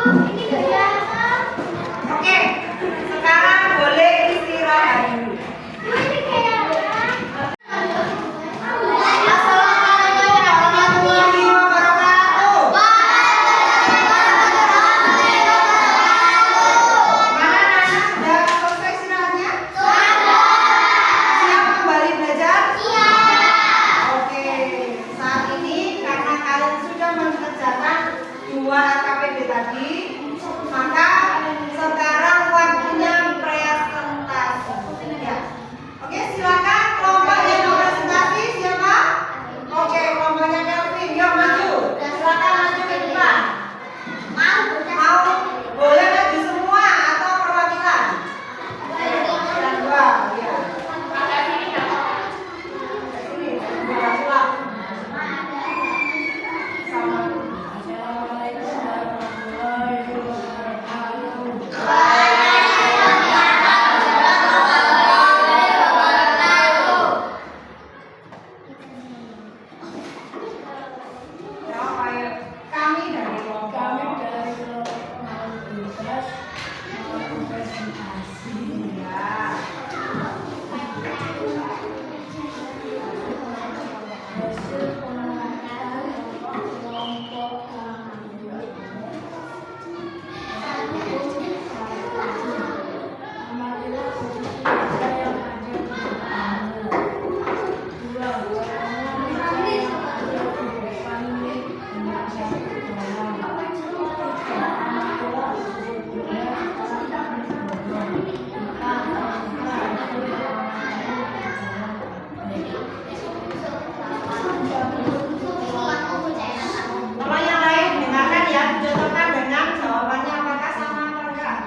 Oke, sekarang boleh istirahat dulu. Assalamualaikum warahmatullahi wabarakatuh. Mana anak sudah selesai istirahatnya? Siap kembali belajar? Oke, saat ini karena kalian sudah mengerjakan 2 LKPD tadi, maka sekarang waktunya presentasi. Ya. Oke, silakan kelompok yang mau presentasi siapa? Oke, kelompoknya Kelvin, yuk maju. Silakan maju ke depan. Mau? Boleh maju semua atau perwakilan? Dan 2, ya. Sini, silakan. Sama. Kami dari kelompok ya. Kalau yang lain dengarkan ya, dicontohkan dengan jawabannya apakah sama atau enggak.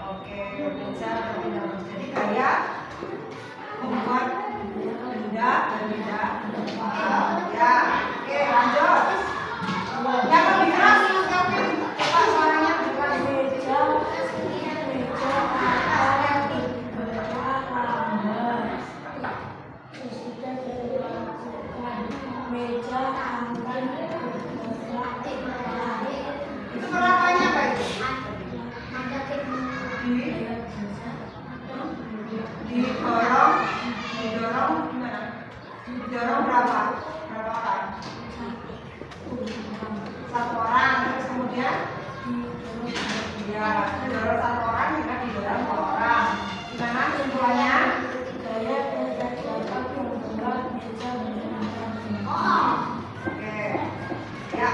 Oke, meja berbeda. Jadi gaya membuat benda berbeda. Ya, oke lanjut. Yang lebih keras Kelvin, coba suaranya lebih keras. Itu berapanya Pak itu? Didorong gimana? Didorong berapa? Berapa orang? 1 orang, terus kemudian ya, didorong 1 orang, juga didorong 2 orang. Gimana kesimpulannya? Oke, ya.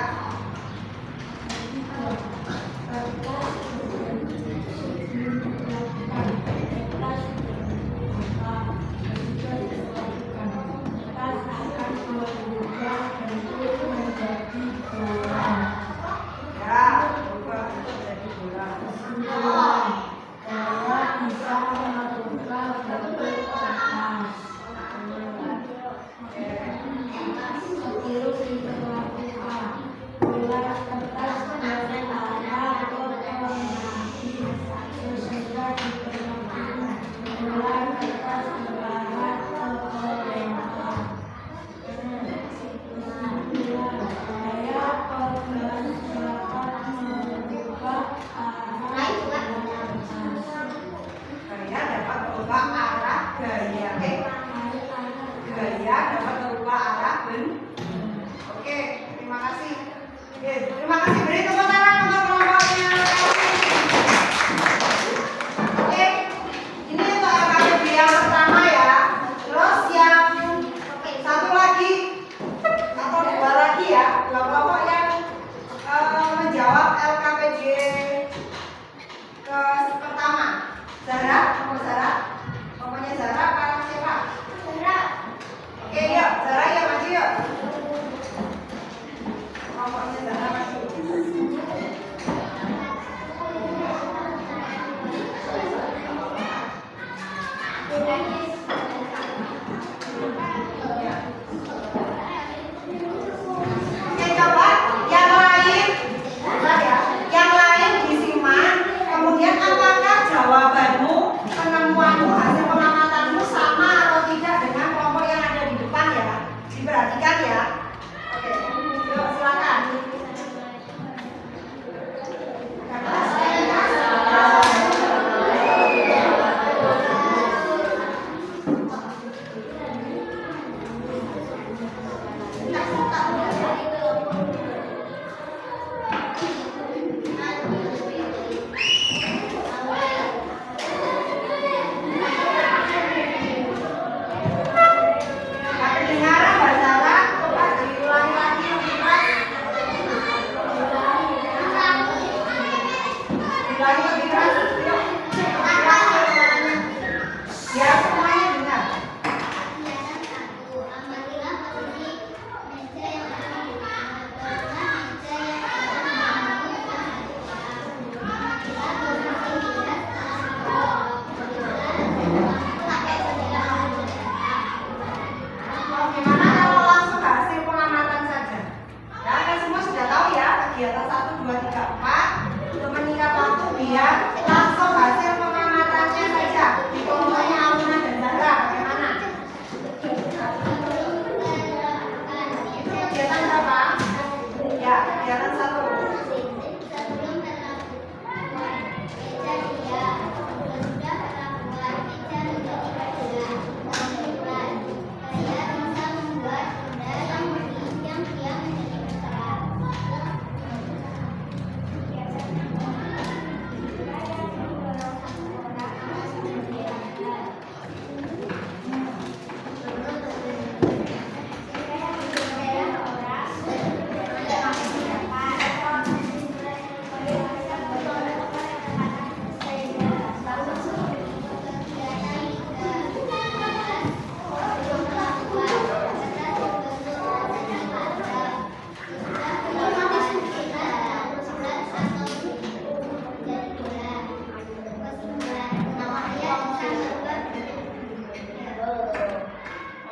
Ya, berubah menjadi bola. Gaya dapat berubah arah gaya. Gaya dapat berubah arah Oke, terima kasih. Terima kasih. Beri tepuk tangan untuk kelompoknya. Oke, ini untuk LKPD yang pertama ya. Terus yang satu lagi atau 2 lagi ya, 2 kelompok yang menjawab LKPD ke pertama. Zara, kamu Zara? Kelompoknya Zara apa siapa? Oke, yuk, Zara ya maju yuk. Kelompoknya Zara maju. ya. Oke, yuk silakan. Kedengaran Mbak Sarah, coba diulangi lagi lebih keras. Diulangi lebih keras. Yuk. Ya, semuanya dengar. Oh, gimana kalau langsung hasil pengamatan saja? Ya, kan semua sudah tahu ya kegiatan 1, 2, 3, 4 untuk meningkat waktu biar langsung hasil pengamatannya saja. Di kelompoknya Aluna dan Zahra, bagaimana? Itu kegiatan berapa? Ya, kegiatan 1.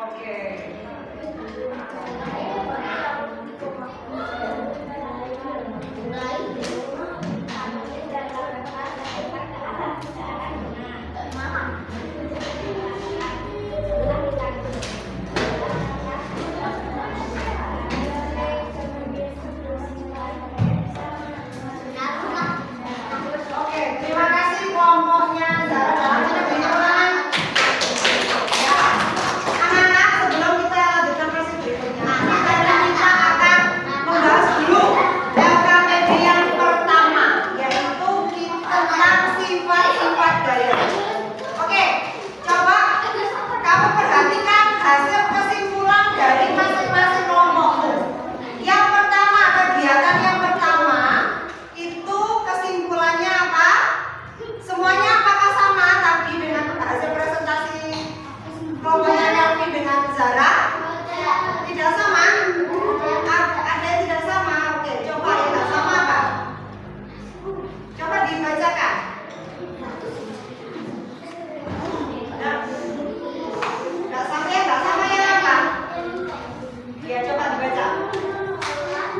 Oke. Oke, terima kasih kelompoknya Zahra. Ada pengulangan. Ya, anak-anak sebelum kita lanjutkan proses berikutnya, kita minta akan membahas dulu LKPD yang pertama, yaitu tentang sifat-sifat gaya. Oke, coba kamu perhatikan hasil kesimpulan dari masing-masing kelompokmu. Yang pertama, kegiatan yang pertama itu kesimpulannya apa? Semuanya apakah sama tadi dengan hasil presentasi kelompoknya Kelvin dengan Zara? Tidak sama? Ada yang tidak sama? Oke, coba yang tidak sama apa? Coba dibacakan. Tidak sama ya? Tidak sama ya apa? Ya, coba dibaca.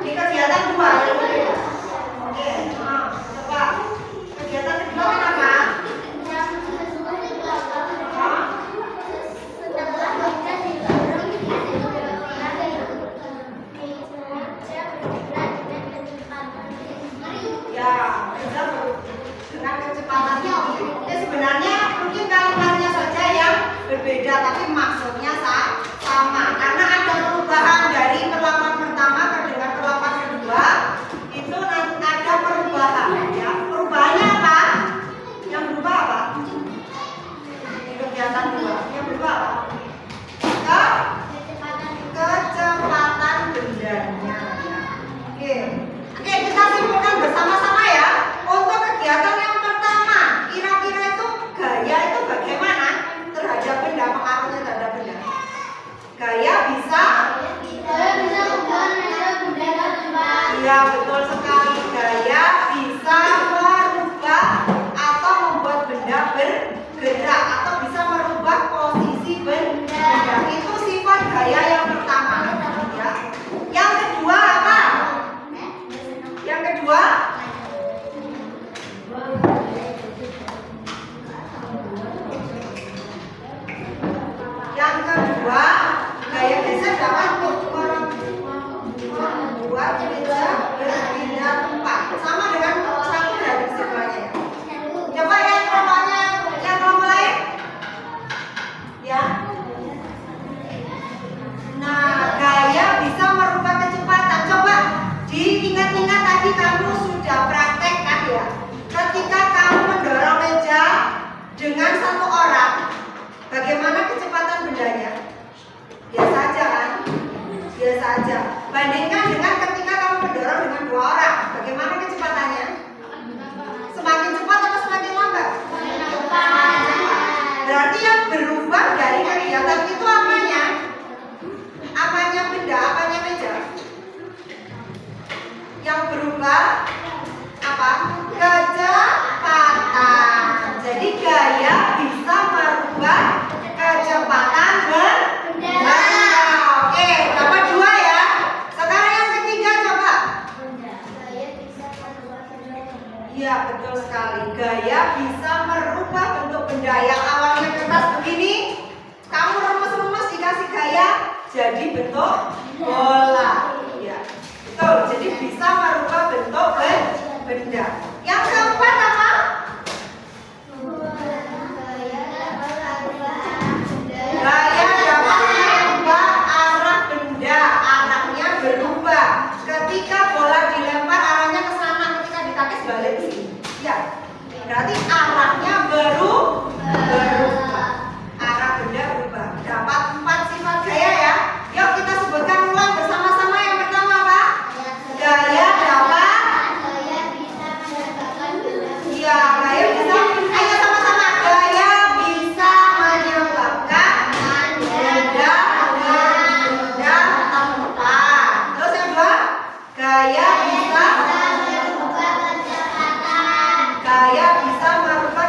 Di kegiatan 2 yang berbeda. Oke, coba kegiatan kedua apa? Ya, belajar dengan kecepatan tinggi. Sebenarnya mungkin kalimatnya saja yang berbeda, tapi maksudnya sama. Karena ada perubahan dari perlakuan pertama ke dengan perlakuan kedua, itu nanti ada perubahan. Ya, perubahannya apa? Yang berubah apa? Di kegiatan 2, yang berubah apa? Kecepatan bendanya. Ya. Oke. Oke, kita simpulkan bersama-sama ya. Untuk kegiatan yang pertama, kira-kira itu gaya itu bagaimana terhadap benda, pengaruhnya terhadap benda? Gaya bisa? Iya, betul sekali. Gaya bisa merubah atau membuat benda bergerak atau bisa merubah posisi benda. Itu sifat gaya yang pertama. Ya. Yang kedua apa? Yang kedua? Yang kedua, gaya geser dapat dengan satu orang, bagaimana kecepatan bendanya? Biasa aja kan? Biasa aja. Bandingkan dengan ketika kamu mendorong dengan dua orang, bagaimana kecepatannya? Semakin cepat atau semakin lambat? Berarti yang berubah dari kegiatan itu apanya? Apanya benda, apanya meja? Yang berubah apa? Kecepatan. Jadi gaya bisa merubah kecepatan benda. Oke, dapat dua ya. Sekarang yang ketiga coba. Iya, betul sekali. Gaya bisa merubah bentuk benda yang awalnya kertas begini. Kamu rumus-rumus dikasih gaya jadi bentuk bola. Ya, betul. Jadi bisa merubah bentuk benda. Yang keempat apa? Gaya dapat merubah arah benda. Arahnya berubah. Ketika bola dilempar arahnya ke sana, ketika ditakis balik ke sini. Ya, berarti arahnya berubah. Arah benda berubah. Dapat 4 sifat gaya ya. Yuk kita sebutkan ulang bersama-sama. Yang pertama apa? Gaya dapat. Iya, gaya bisa. Ayo sama-sama. Gaya bisa menyebabkan benda berpindah tempat. Terus yang kedua, gaya bisa merubah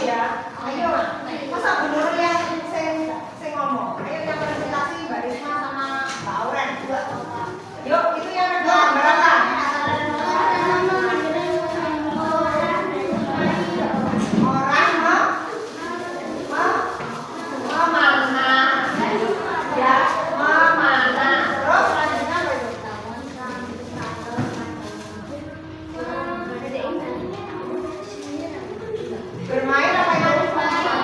ya. Ayo, masa Bu Nurul yang sing ngomong. Ayo yang presentasi Mbak Risma sama Mbak Auren juga. Yuk, itu yang kedua berapa? Orang memana? Ya, memana? Terus selanjutnya apa itu? Bermain apa itu?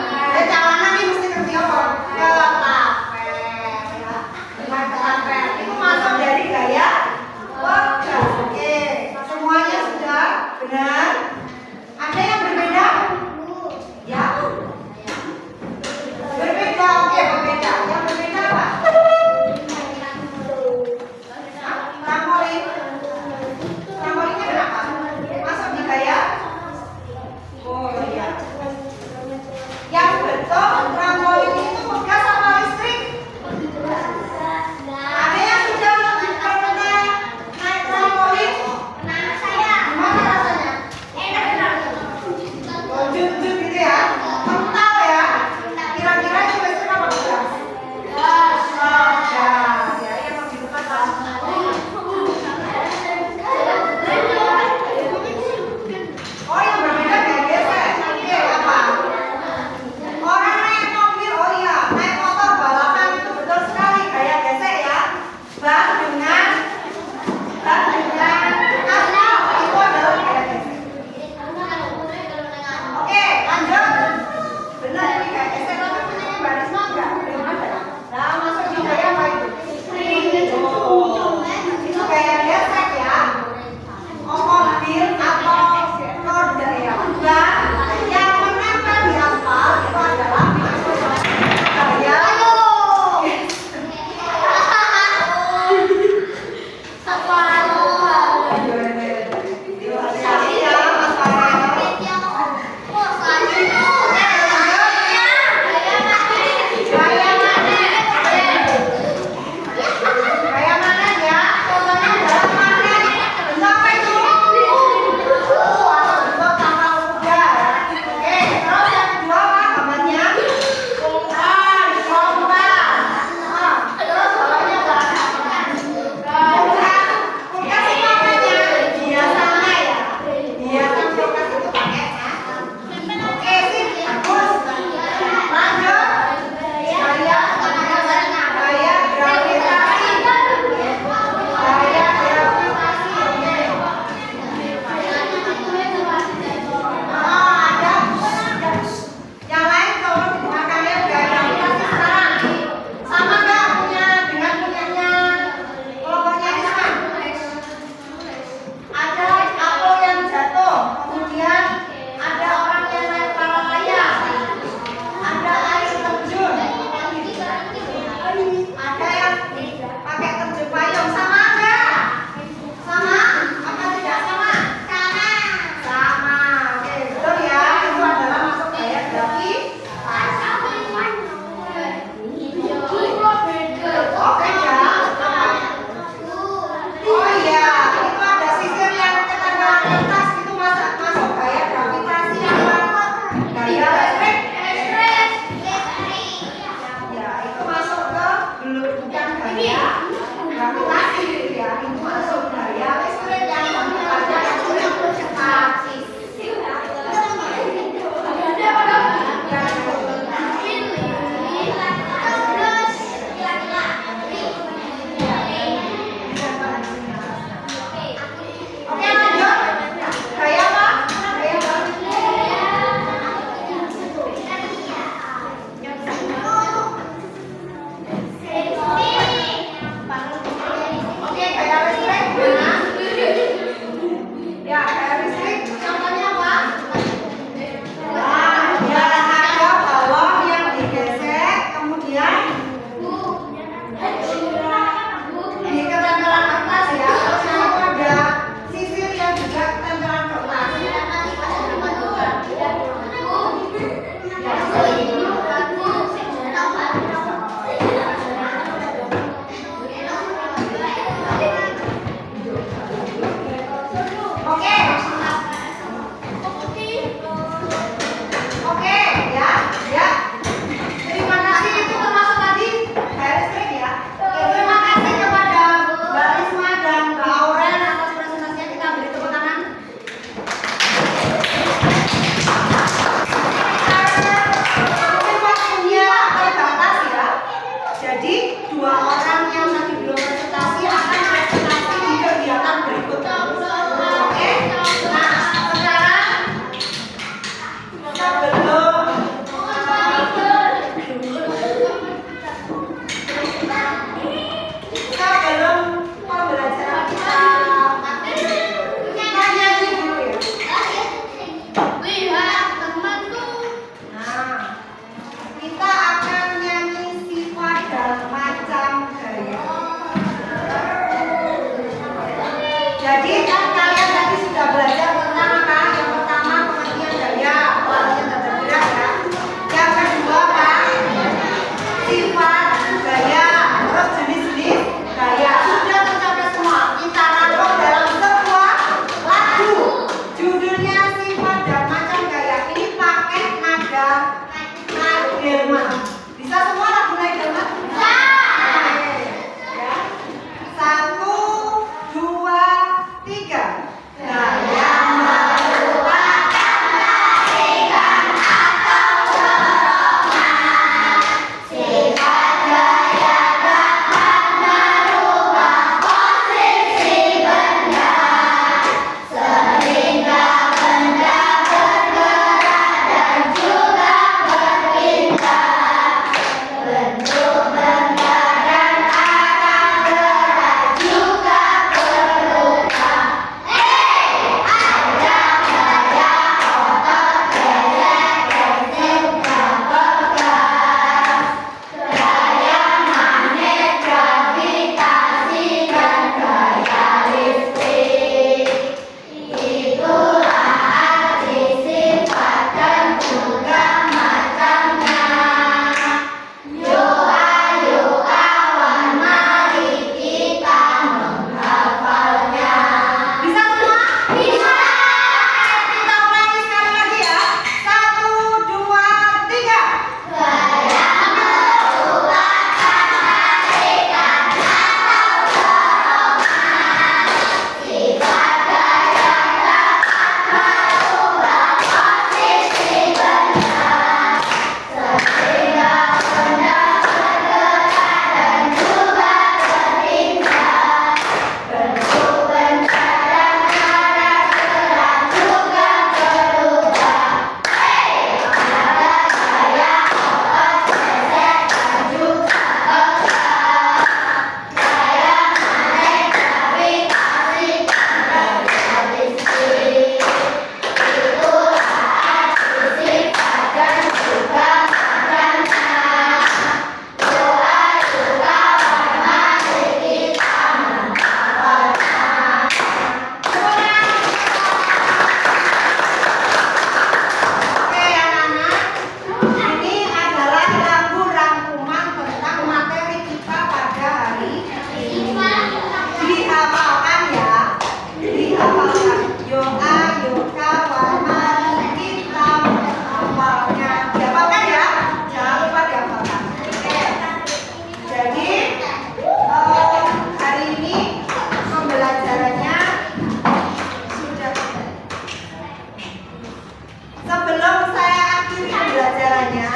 hadiahnya.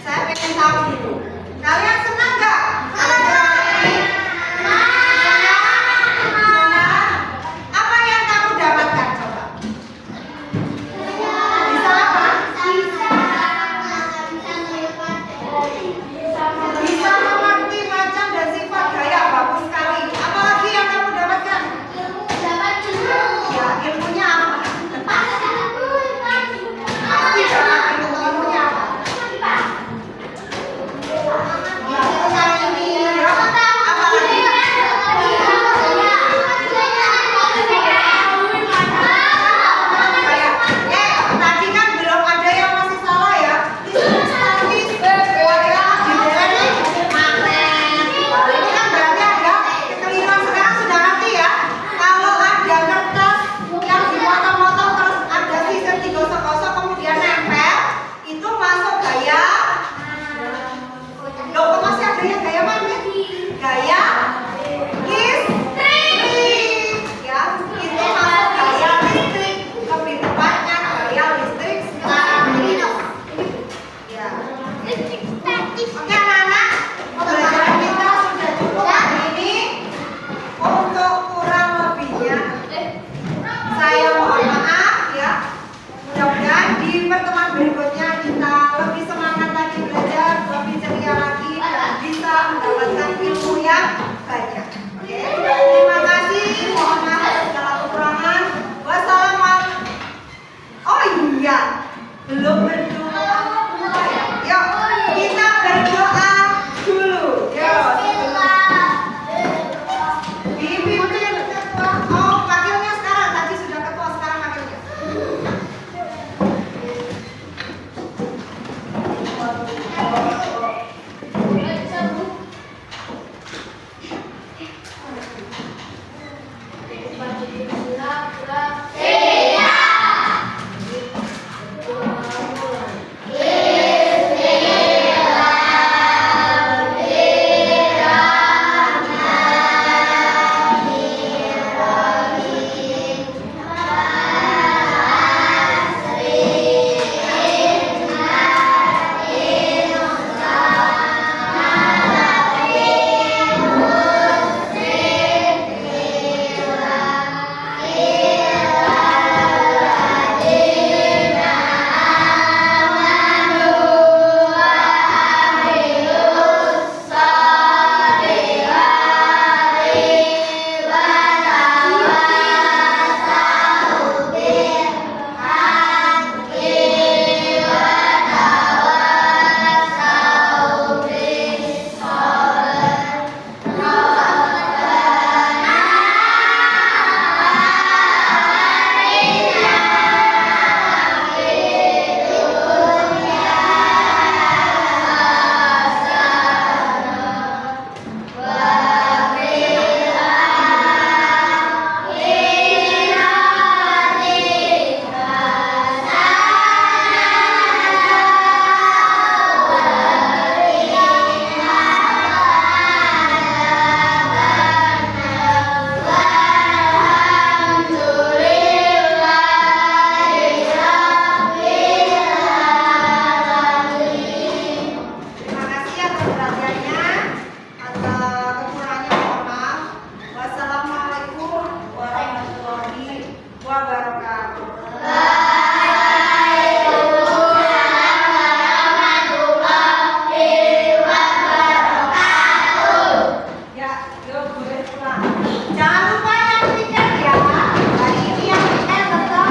Saya pengen tahu dulu. Kalian senang nggak? Senang? Apa yang kamu dapatkan? Coba. Bisa apa? Bisa mengerti macam dan sifat gaya. Bagus sekali. Apalagi yang kamu dapatkan? Ya, ilmunya apa? Pasti dapat ilmunya apa? Ya, sekarang ini ya. Apalagi? Tadi kan belum ada yang masih salah ya. Di sini magnet. Ini kan berarti ada kekeliruan. Sekarang sudah ngerti ya. Kalau ada kertas yang dipotong-potong terus ada sisir digosok-gosok kemudian nempel, itu masuk gaya. Loh, kok masih ada yang gaya magnet? Gaya listrik. Ya, itu masuk gaya listrik. Lebih tepatnya gaya listrik statis. Ya. Oke anak-anak, pembelajaran kita sudah cukup hari ini. Untuk kurang lebihnya, saya mohon maaf ya. Mudah-mudahan di pertemuan berikutnya kita lebih semangat lagi belajar, lebih ceria lagi, dan bisa mendapatkan ilmu yang banyak. Oke, terima kasih. Mohon maaf segala kekurangan. Wassalamualaikum. Oh iya, belum berdoa. Yuk, kita berdoa dulu. Yuk. Dipimpin ketua. Oh, wakilnya sekarang. Tadi sudah ketua, sekarang wakilnya. Terima kasih atas perhatiannya. Atas kekurangannya mohon maaf. Wassalamualaikum warahmatullahi wabarakatuh. Ya, yuk boleh pulang. Jangan lupa yang tiket ya. Hari ini yang tiket tetap.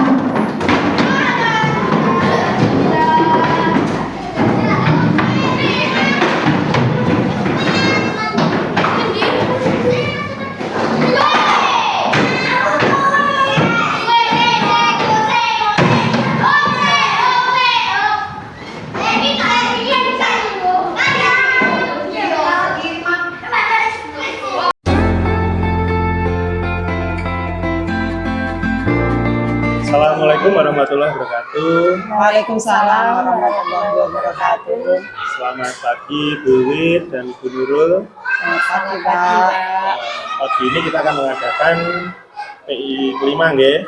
Assalamualaikum warahmatullahi wabarakatuh. Waalaikumsalam warahmatullahi wabarakatuh. Selamat pagi Bu Wid dan Bu Nurul. Selamat pagi Pak. Pagi ini kita akan mengadakan PI kelima nggih.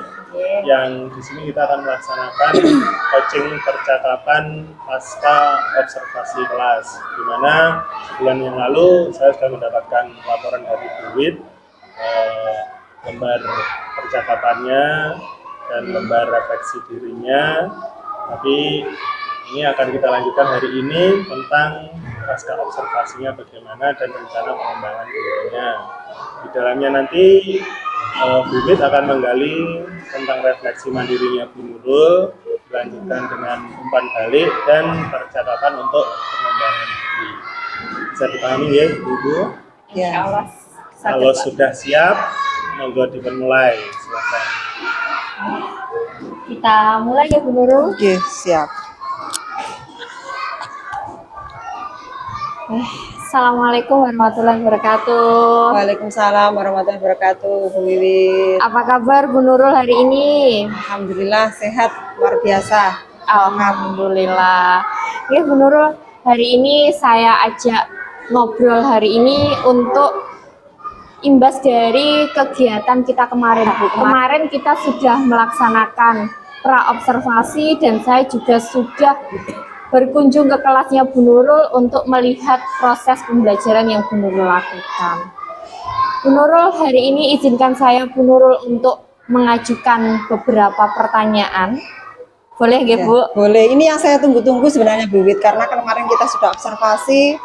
yang di sini kita akan melaksanakan coaching percakapan pasca observasi kelas, di mana sebulan yang lalu saya sudah mendapatkan laporan dari Bu Wit, lembar percakapannya dan lembar refleksi dirinya. Tapi ini akan kita lanjutkan hari ini tentang pasca observasinya bagaimana dan rencana pengembangan dirinya. Di dalamnya nanti Bu Wit akan menggali tentang refleksi mandirinya Bu Nurul, dilanjutkan dengan umpan balik dan percakapan untuk pengembangan diri. Bisa dipahami ya Bu? Ya. Allah. Kalau sudah siap, monggo dimulai. Silakan. Kita mulai ya Bu Nurul. Oke, siap. Assalamualaikum warahmatullahi wabarakatuh. Waalaikumsalam warahmatullahi wabarakatuh, Bu Wiwit. Apa kabar Bu Nurul hari ini? Alhamdulillah sehat, luar biasa. Alhamdulillah. Ya Bu Nurul, hari ini saya ajak ngobrol hari ini untuk imbas dari kegiatan kita kemarin Bu. Kemarin kita sudah melaksanakan pra-observasi dan saya juga sudah berkunjung ke kelasnya Bu Nurul untuk melihat proses pembelajaran yang Bu Nurul lakukan. Bu Nurul, hari ini izinkan saya Bu Nurul untuk mengajukan beberapa pertanyaan. Boleh nggih, Ya, Bu? boleh. Ini yang saya tunggu-tunggu sebenarnya Bu Wit, karena kemarin kita sudah observasi,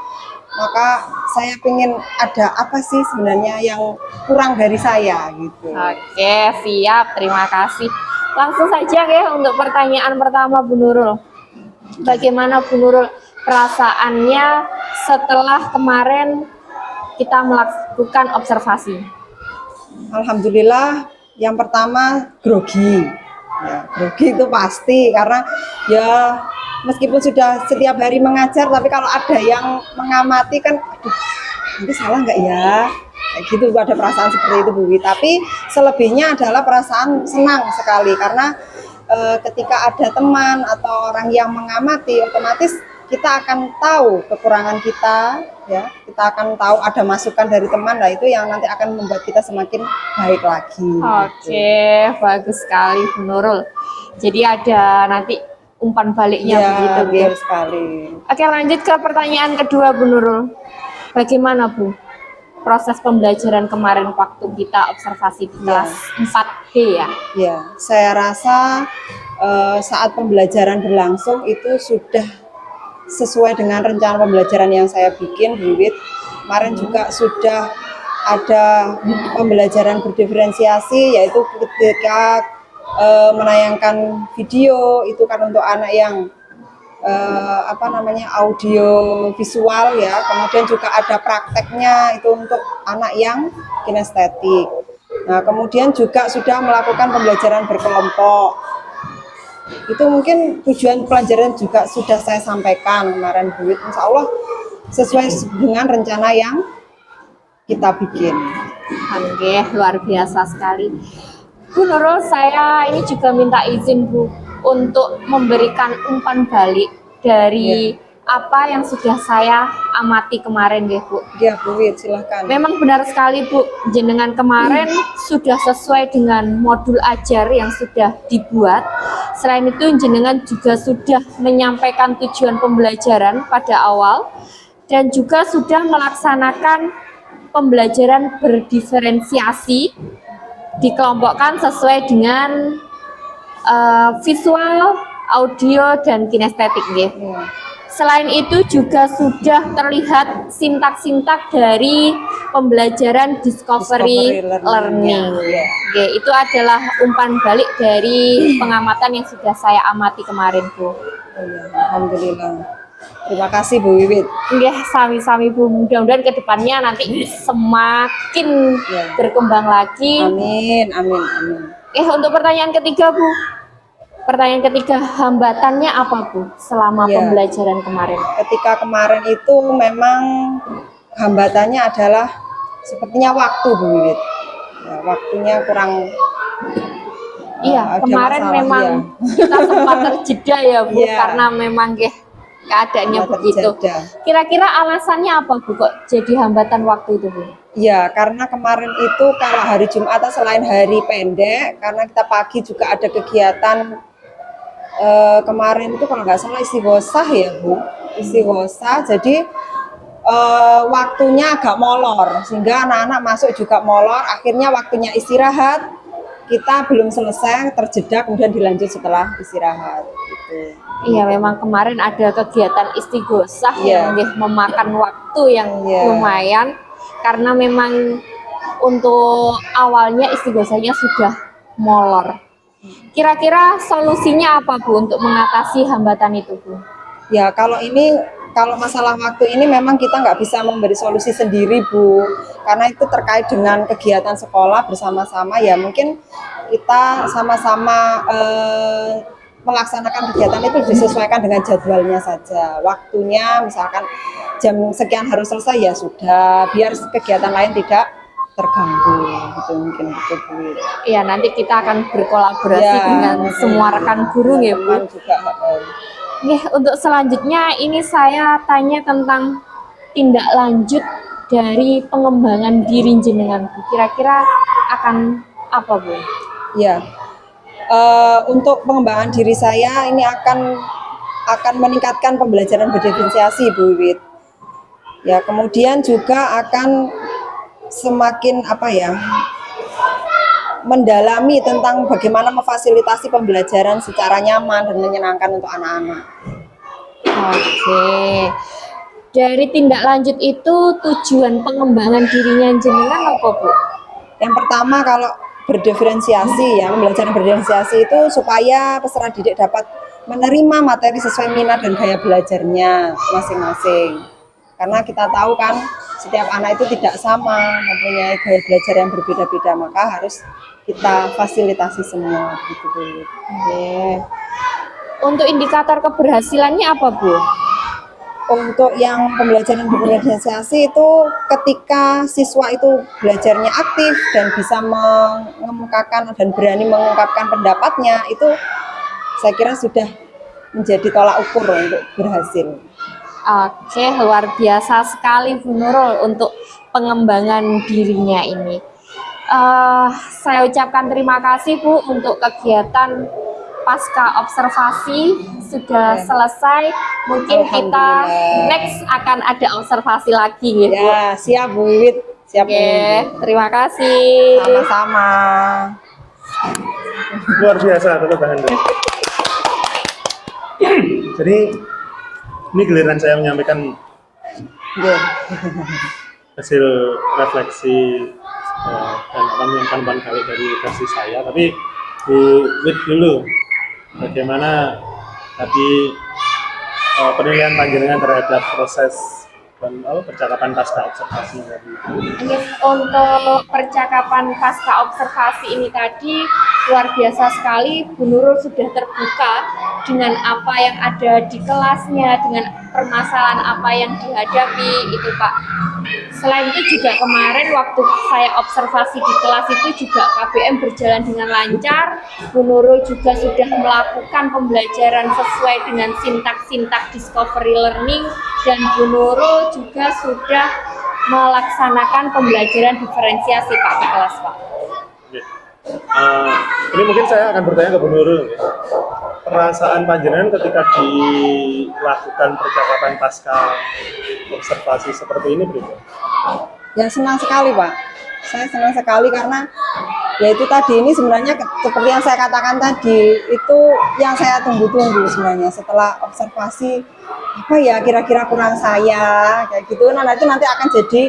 maka saya ingin ada apa sih sebenarnya yang kurang dari saya gitu. Oke, siap. Terima kasih. Langsung saja ya untuk pertanyaan pertama Bu Nurul. Bagaimana Bu Nurul perasaannya setelah kemarin kita melakukan observasi? Alhamdulillah, yang pertama grogi. Ya, grogi itu pasti karena ya meskipun sudah setiap hari mengajar, tapi kalau ada yang mengamati kan, aduh, nanti salah nggak ya? Kayak gitu, ada perasaan seperti itu Bu Wi. Tapi selebihnya adalah perasaan senang sekali karena ketika ada teman atau orang yang mengamati, otomatis kita akan tahu kekurangan kita, ya. Kita akan tahu ada masukan dari teman, lah itu yang nanti akan membuat kita semakin baik lagi. Oke, bagus sekali Bu Nurul. Jadi ada nanti umpan baliknya Ya, begitu, betul ya. sekali. Oke, lanjut ke pertanyaan kedua Bu Nurul. Bagaimana Bu proses pembelajaran kemarin waktu kita observasi di Ya. kelas 4B ya? Ya, saya rasa saat pembelajaran berlangsung itu sudah sesuai dengan rencana pembelajaran yang saya bikin, Bu Wit. Kemarin juga sudah ada pembelajaran berdiferensiasi, yaitu ketika menayangkan video itu kan untuk anak yang audio visual ya, kemudian juga ada prakteknya itu untuk anak yang kinestetik. Nah, kemudian juga sudah melakukan pembelajaran berkelompok. Itu mungkin tujuan pelajaran juga sudah saya sampaikan kemarin Bu Wit. Insya Allah sesuai dengan rencana yang kita bikin. Oke, luar biasa sekali. Bu Nurul, saya ini juga minta izin Bu untuk memberikan umpan balik dari apa yang sudah saya amati kemarin ya Bu. Ya Bu Wit, silahkan. Memang benar sekali Bu, jenengan kemarin sudah sesuai dengan modul ajar yang sudah dibuat. Selain itu jenengan juga sudah menyampaikan tujuan pembelajaran pada awal dan juga sudah melaksanakan pembelajaran berdiferensiasi, dikelompokkan sesuai dengan visual, audio, dan kinestetik ya. Ya. Selain itu juga sudah terlihat sintak-sintak dari pembelajaran discovery learning. Ya. Oke, itu adalah umpan balik dari pengamatan yang sudah saya amati kemarin, Bu. Oh, ya. Alhamdulillah. Terima kasih Bu Wiwit. Nggih, sami-sami Bu. Mudah-mudahan ke depannya nanti semakin berkembang lagi. Amin, amin, amin. Untuk pertanyaan ketiga, Bu. Pertanyaan ketiga, hambatannya apa Bu selama pembelajaran kemarin? Ketika kemarin itu memang hambatannya adalah sepertinya waktu Bu Wiwit. Ya, waktunya kurang. Iya, ada kemarin masalah, memang kita sempat terjeda ya Bu, Iya. karena memang keadaannya Nggak begitu. terjaga. Kira-kira alasannya apa Bu kok jadi hambatan waktu itu Bu? Ya, karena kemarin itu kalau hari Jumat selain hari pendek, karena kita pagi juga ada kegiatan kemarin itu kalau nggak salah istighosah ya Bu, istighosah. Jadi waktunya agak molor, sehingga anak-anak masuk juga molor. Akhirnya waktunya istirahat, kita belum selesai, terjeda, kemudian dilanjut setelah istirahat. Gitu. Iya, memang kemarin ada kegiatan istighosah Iya. yang memakan waktu yang Iya. lumayan karena memang untuk awalnya istighosahnya sudah molor. Kira-kira solusinya apa Bu untuk mengatasi hambatan itu Bu? Ya, kalau masalah waktu ini memang kita nggak bisa memberi solusi sendiri Bu, karena itu terkait dengan kegiatan sekolah bersama-sama. Ya mungkin kita sama-sama melaksanakan kegiatan itu disesuaikan dengan jadwalnya saja. Waktunya misalkan jam sekian harus selesai ya sudah, biar kegiatan lain tidak terganggu gitu mungkin gitu Bu. Iya, nanti kita akan berkolaborasi Ya, dengan semua rekan guru ya Bu. teman juga. Untuk selanjutnya ini saya tanya tentang tindak lanjut dari pengembangan diri jenengan Bu. Kira-kira akan apa Bu? Ya, untuk pengembangan diri saya ini akan meningkatkan pembelajaran berdiferensiasi Bu Wiwit. Ya, kemudian juga akan semakin mendalami tentang bagaimana memfasilitasi pembelajaran secara nyaman dan menyenangkan untuk anak-anak. Oke. Dari tindak lanjut itu tujuan pengembangan dirinya jenengan apa Bu? Yang pertama kalau berdiferensiasi ya, pembelajaran berdiferensiasi itu supaya peserta didik dapat menerima materi sesuai minat dan gaya belajarnya masing-masing. Karena kita tahu kan setiap anak itu tidak sama, mempunyai gaya belajar yang berbeda-beda, maka harus kita fasilitasi semua gitu Bu. Oke. Untuk indikator keberhasilannya apa Bu? Untuk yang pembelajaran berdiferensiasi itu ketika siswa itu belajarnya aktif dan bisa mengemukakan dan berani mengungkapkan pendapatnya, itu saya kira sudah menjadi tolak ukur untuk berhasil. Oke, luar biasa sekali Bu Nurul untuk pengembangan dirinya ini. Saya ucapkan terima kasih Bu untuk kegiatan pasca observasi sudah selesai. Mungkin kita Alhamdulillah. next akan ada observasi lagi gitu. Ya, siap Bu Wiwit. Siap Bu Oke, Wiwit. terima kasih. Sama-sama. Luar biasa tepuk tangan. Jadi ini giliran saya menyampaikan Ya. hasil refleksi dan pengalaman kali dari versi saya. Tapi Bu Wid dulu, bagaimana tadi penilaian panjenengan terhadap proses percakapan pasca observasi tadi? Untuk percakapan pasca observasi ini tadi luar biasa sekali. Bu Nurul sudah terbuka dengan apa yang ada di kelasnya, dengan permasalahan apa yang dihadapi itu Pak. Selain itu juga kemarin waktu saya observasi di kelas itu juga KBM berjalan dengan lancar. Bu Nurul juga sudah melakukan pembelajaran sesuai dengan sintak-sintak discovery learning, dan Bu Nurul juga sudah melaksanakan pembelajaran diferensiasi Pak di kelas Pak. Oke. Ini mungkin saya akan bertanya ke Bu Nurul. Ya. Perasaan panjenengan ketika dilakukan percakapan pasca observasi seperti ini berapa? Ya senang sekali Pak. Saya senang sekali karena ya itu tadi, ini sebenarnya seperti yang saya katakan tadi, itu yang saya tunggu-tunggu sebenarnya setelah observasi apa ya kira-kira kurang saya kayak gitu. Nah itu nanti akan jadi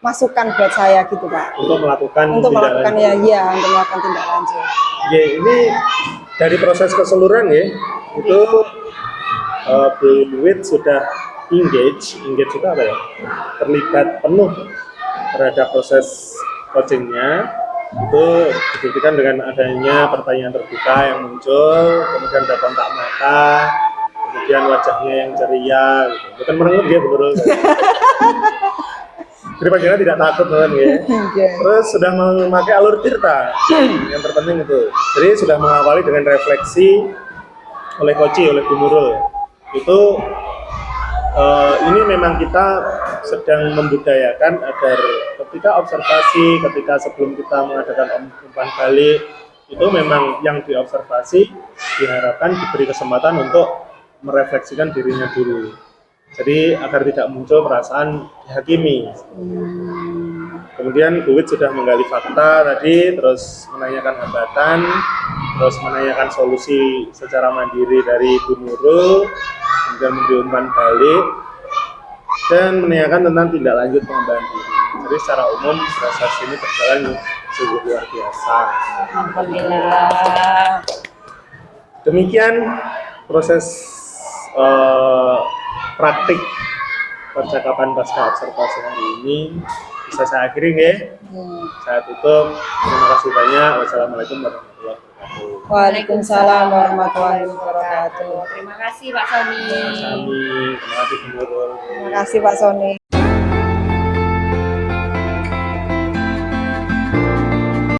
masukan buat saya gitu Pak. Untuk melakukan Untuk tindak melakukan lanjut. untuk melakukan tindak lanjut. Oke, ini dari proses keseluruhan ya, itu Bu Wid sudah engage itu apa ya? Terlibat penuh terhadap proses coachingnya. Itu dibuktikan dengan adanya pertanyaan terbuka yang muncul, kemudian ada kontak mata, kemudian wajahnya yang ceria, gitu. Bukan merengut ya, betul. Jadi panjenengan tidak takut kan ya. Terus sudah memakai alur tirta, yang terpenting itu. Jadi sudah mengawali dengan refleksi oleh Bu Nurul. itu ini memang kita sedang membudayakan agar ketika observasi, ketika sebelum kita mengadakan umpan balik, itu memang yang diobservasi diharapkan diberi kesempatan untuk merefleksikan dirinya dulu. Jadi agar tidak muncul perasaan dihakimi. Kemudian Bu Wit sudah menggali fakta tadi, terus menanyakan hambatan, terus menanyakan solusi secara mandiri dari Bu Nurul, kemudian memberi umpan balik, dan menanyakan tentang tindak lanjut pengembangan diri. Jadi secara umum proses ini berjalan sungguh luar biasa. Alhamdulillah. Demikian proses praktik percakapan pasca observasi hari ini. Bisa saya akhiri nggih? Saya tutup. Terima kasih banyak. Wassalamualaikum warahmatullahi wabarakatuh. Waalaikumsalam warahmatullahi wabarakatuh. Terima kasih Pak Sony. Terima kasih Bu Nurul. Terima kasih Pak Sony.